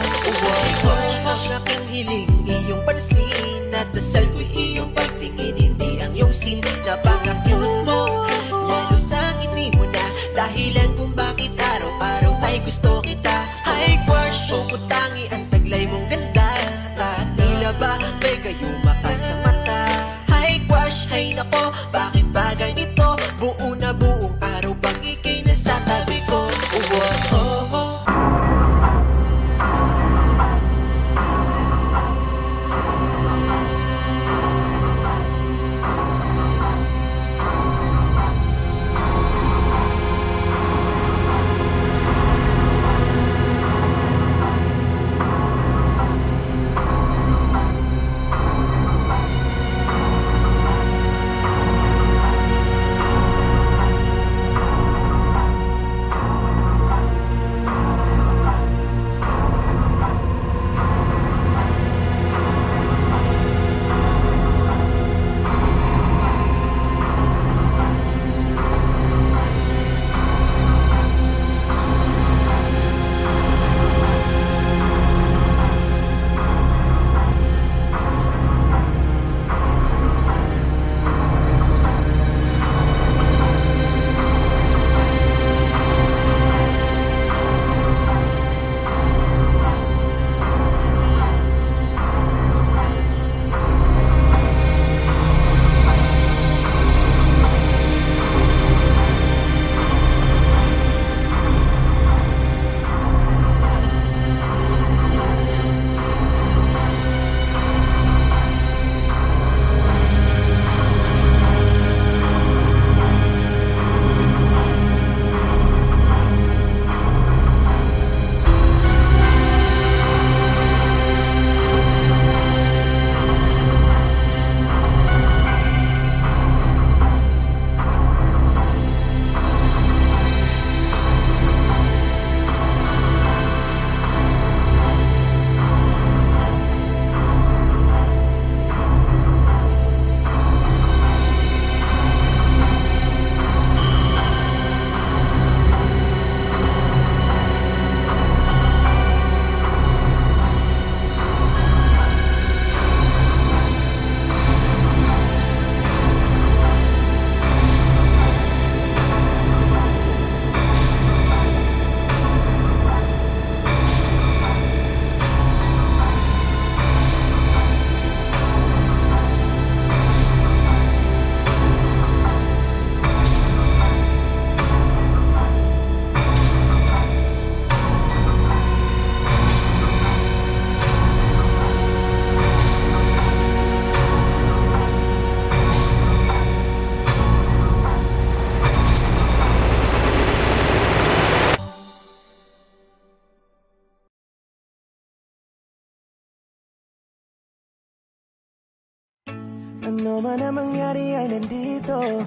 Ano man ang mangyari ay nandito.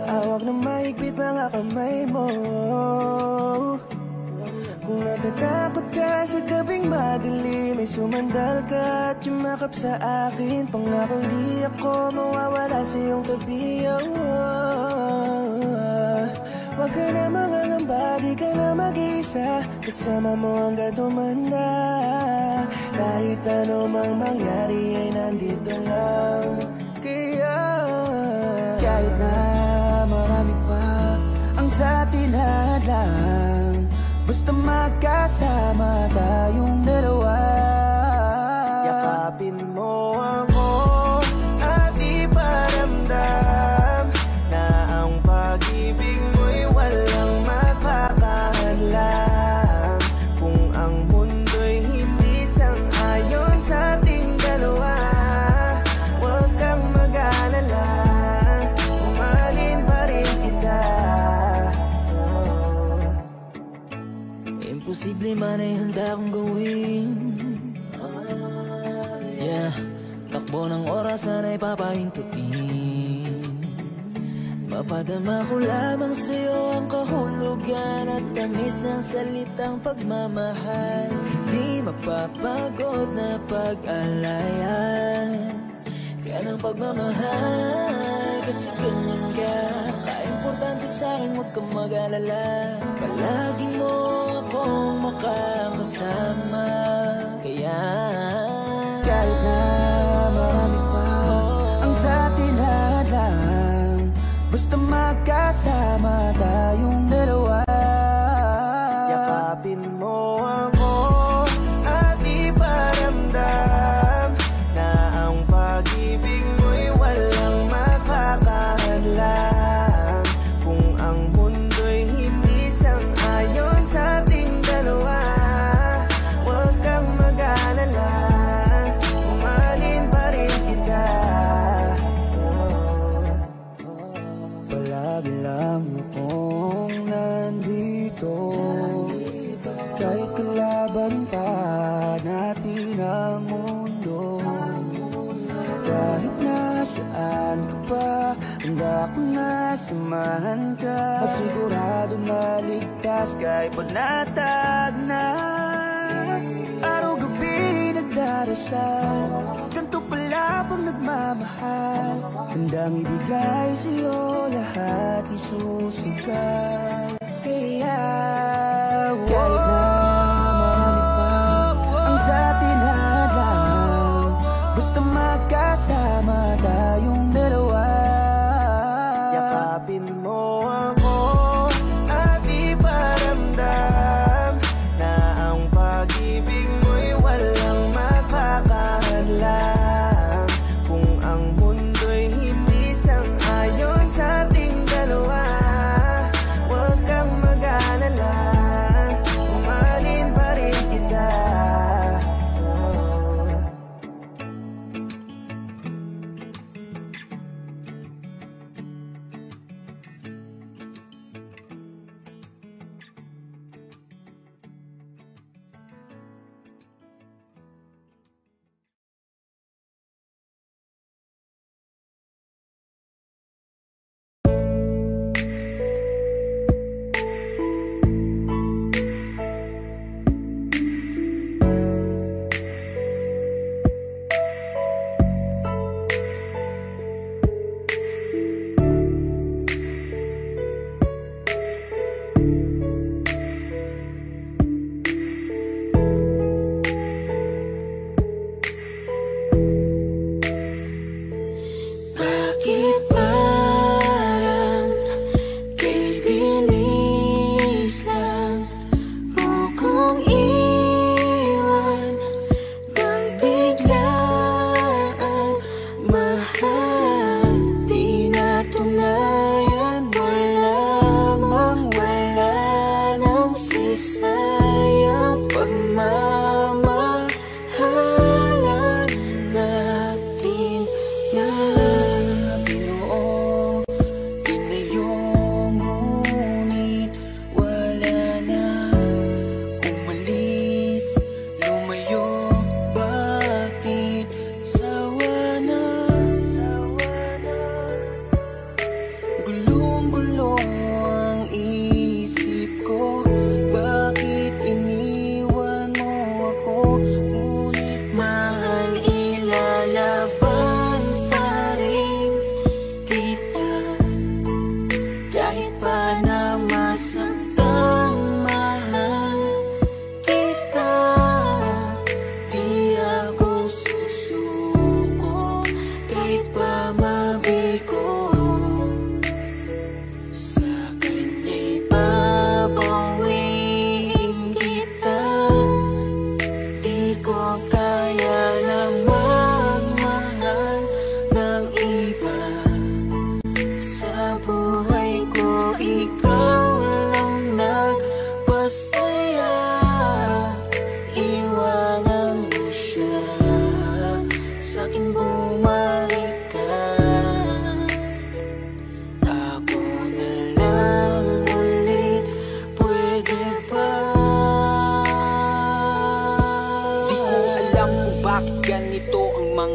Hawak na mahigpit mga kamay mo. Kung natatakot ka sa gabing madilim, may sumandal ka at yumakap sa akin. Pangakong di ako mawawala sa iyong tabi. Huwag ka na mangangamba, di ka na mag-iisa. Kasama mo hanggang tumanda. Kahit ano mang mangyari ay nandito lang. Kaya kahit na marami pa ang sa atin hadlang, basta magkasama tayong dalawa. Yakapin mo ako at iparamdam na ang pag-ibig mo'y walang makakahadlang. Kung ang mundo'y hindi sang-ayon sa ating dalawa, huwag kang mag-alala, umahalin pa rin kita. Imposible man ay handa kong gawin. Takbo ng orasan ay papahintuin. Mapadama ko lamang sa'yo ang kahulugan at tamis ng salitang pagmamahal. Hindi mapapagod na pag-alayan ka ng pagmamahal, kasi ganyan ka. Ka-importante sa'kin, huwag kang mag-alala. Palagi mo akong makakasama. Kaya kahit na marami pa ang sa atin hadlang, basta magkasama tayong dalawa. Yakapin mo ako at iparamdam na ang pag-ibig mo'y walang makakahadlang. Kung ang mundo'y hindi sang-ayon sa ating dalawa, huwag kang mag-alala, umahalin pa rin kita. Palagi lang akong nandito, kahit kalaban pa natin ang mundo. Kahit nasaan ka pa, handa ko na samahan ka. Masigurado na ligtas kahit panatag na. Araw-gabi nagdarasal, ganito pala pag nagmamahal. Handang ibigay sa'yo lahat, isusugal. Kaya kahit na marami pa ang sa atin hadlang, basta magkasama tayong dalawa. Yakapin mo ako at iparamdam na ang pag-ibig mo'y walang makakahadlang. Kung ang mundo'y hindi sang-ayon sa ating dalawa, huwag kang mag-alala,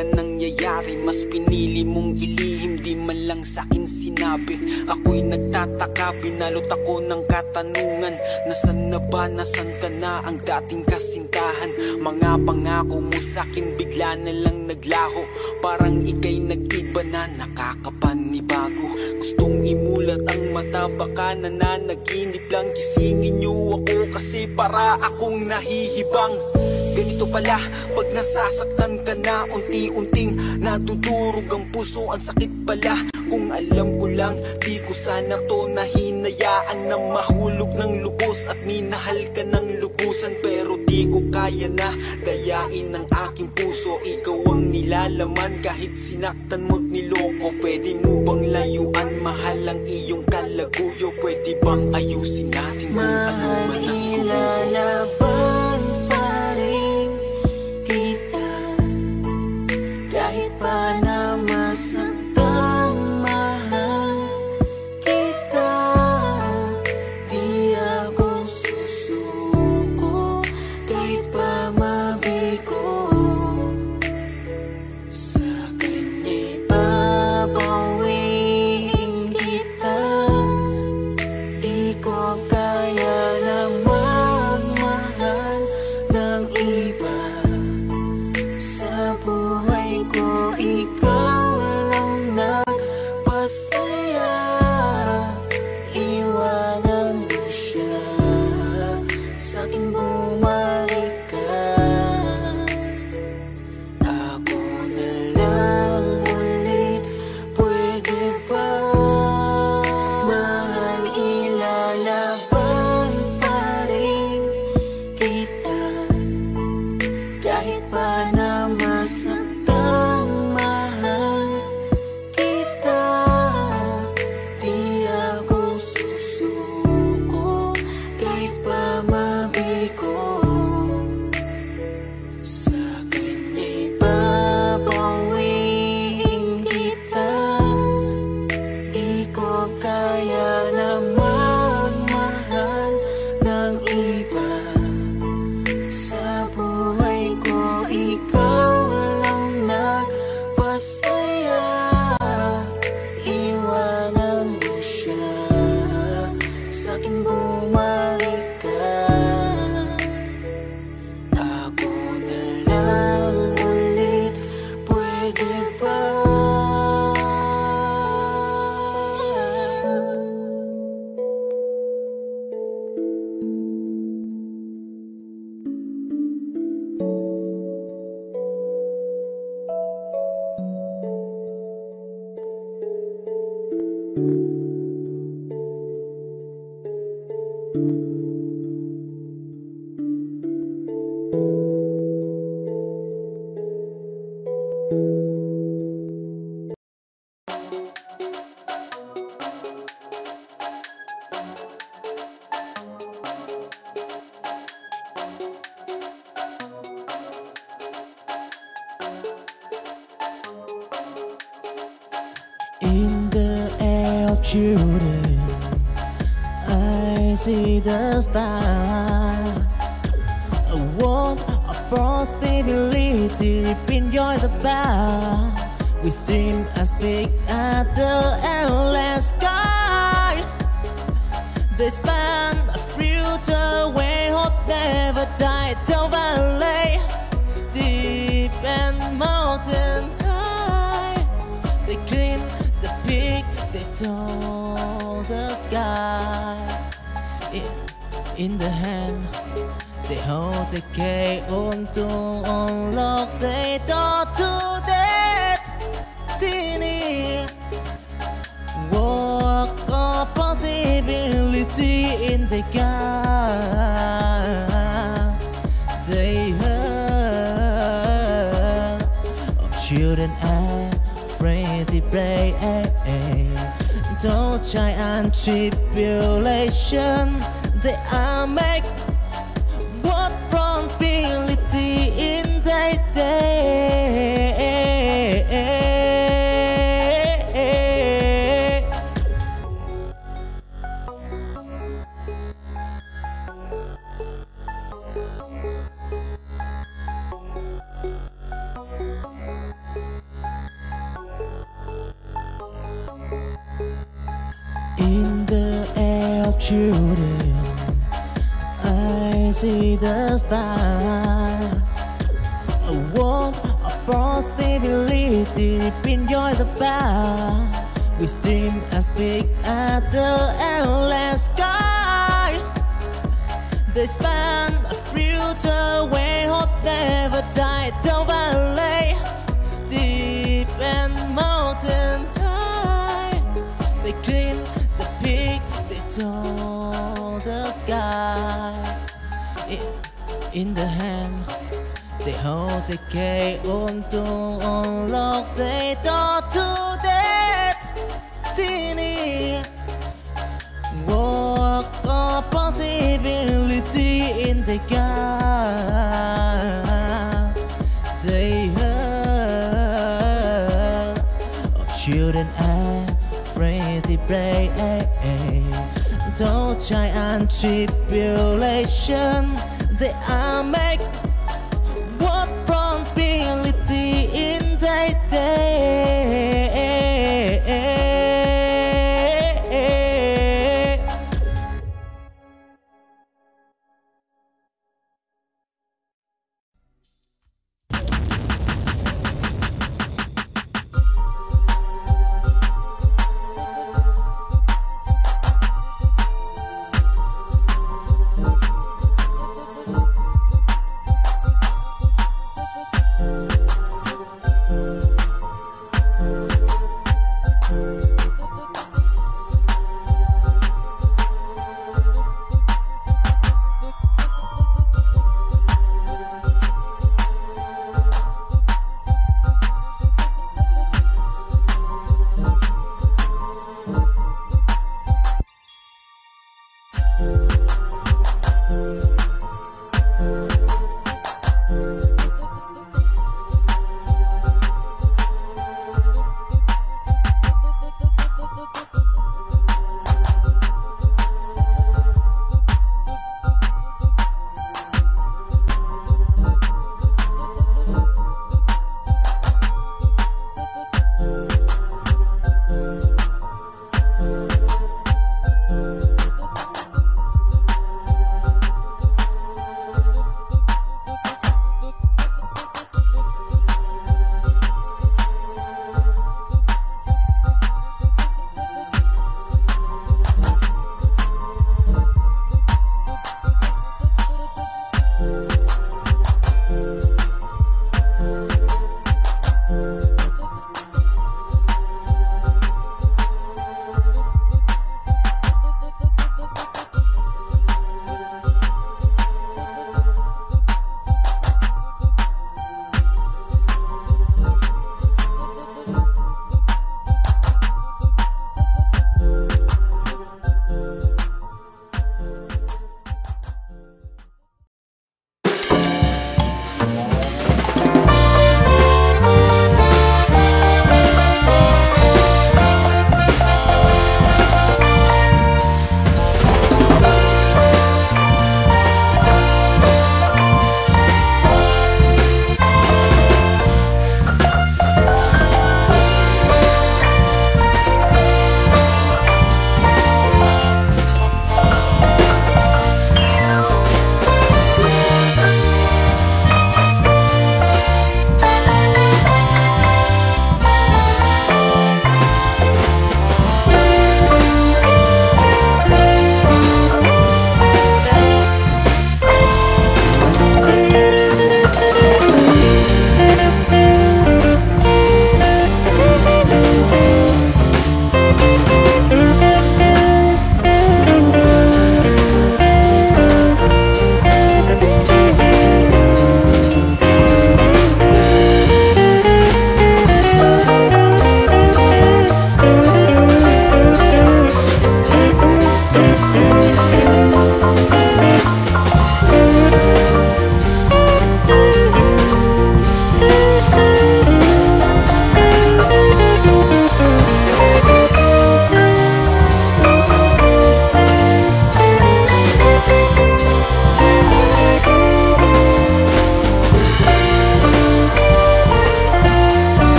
mga nangyayari, mas pinili mong ilihim, di man lang sa'kin sinabi. Ako'y nagtataka, binalot ako ng katanungan. Nasaan na ba, nasaan ka na ang dating kasintahan? Mga pangako mo sa'kin bigla na lang naglaho, parang ika'y nag-iba na, nakakapanibago. Gustong imulat ang mata, baka nananaginip lang. Gisingin niyo ako kasi para akong nahihibang. Ganito pala pag nasasaktan ka na, unti-unting nadudurog ang puso, ang sakit pala. Kung alam ko lang, di ko sana to nahinayaan na mahulog ng lubos at minahal ka ng lubusan. Pero di ko kaya na dayain ang aking puso, ikaw ang nilalaman kahit sinaktan mo't niloko. Pwede mo bang layuan, mahal ang iyong kalaguyo? Pwede bang ayusin natin kung ano man ang ilalaban pa rin kita kahit pa na masaktan, mahal kita. Di ako susuko kahit pa mabigo, sa kanya'y babawiin kita. Di ko kaya lang magmahal ng iba. Sa buhay ko ikaw lang nagpasaya. Iwanan mo siya, sa'kin bumalik ka. Ako na lang ulit, pwede ba? Mahal, ilalaban pa rin kita kahit pa na masaktan, mahal kita. Di ako susuko kahit pa mabigo, sa kanya'y babawiin kita. Di ko kaya na magmahal ng iba. Sa buhay ko ikaw lang nagpasaya. Iwanan mo siya, sa'kin bumalik ka. Ako na lang ulit, pwede ba? In the air of children, I see the star. A world of possibility, enjoy the bar. We dream as big as the endless sky. They span a future where hope never died. Down valley, deep and mountain high. They climb the peak, they touch the sky. In the hand, they hold the key on to unlock the door to destiny. Walk of possibility in the sky. They heard of children afraid to play. Don't try and tribulation. They are make what probability in their day. children, I see the star. A world of possibility, enjoy the bar. We dream as big as the endless sky. They span a future where hope never died. Down valley, deep and mountain high. They climb the peak, they told the sky. In the hand, they hold the key on to unlock the door to destiny. Walk a possibility in the gap. They heard of children afraid to play. Don't giant tribulation. They are made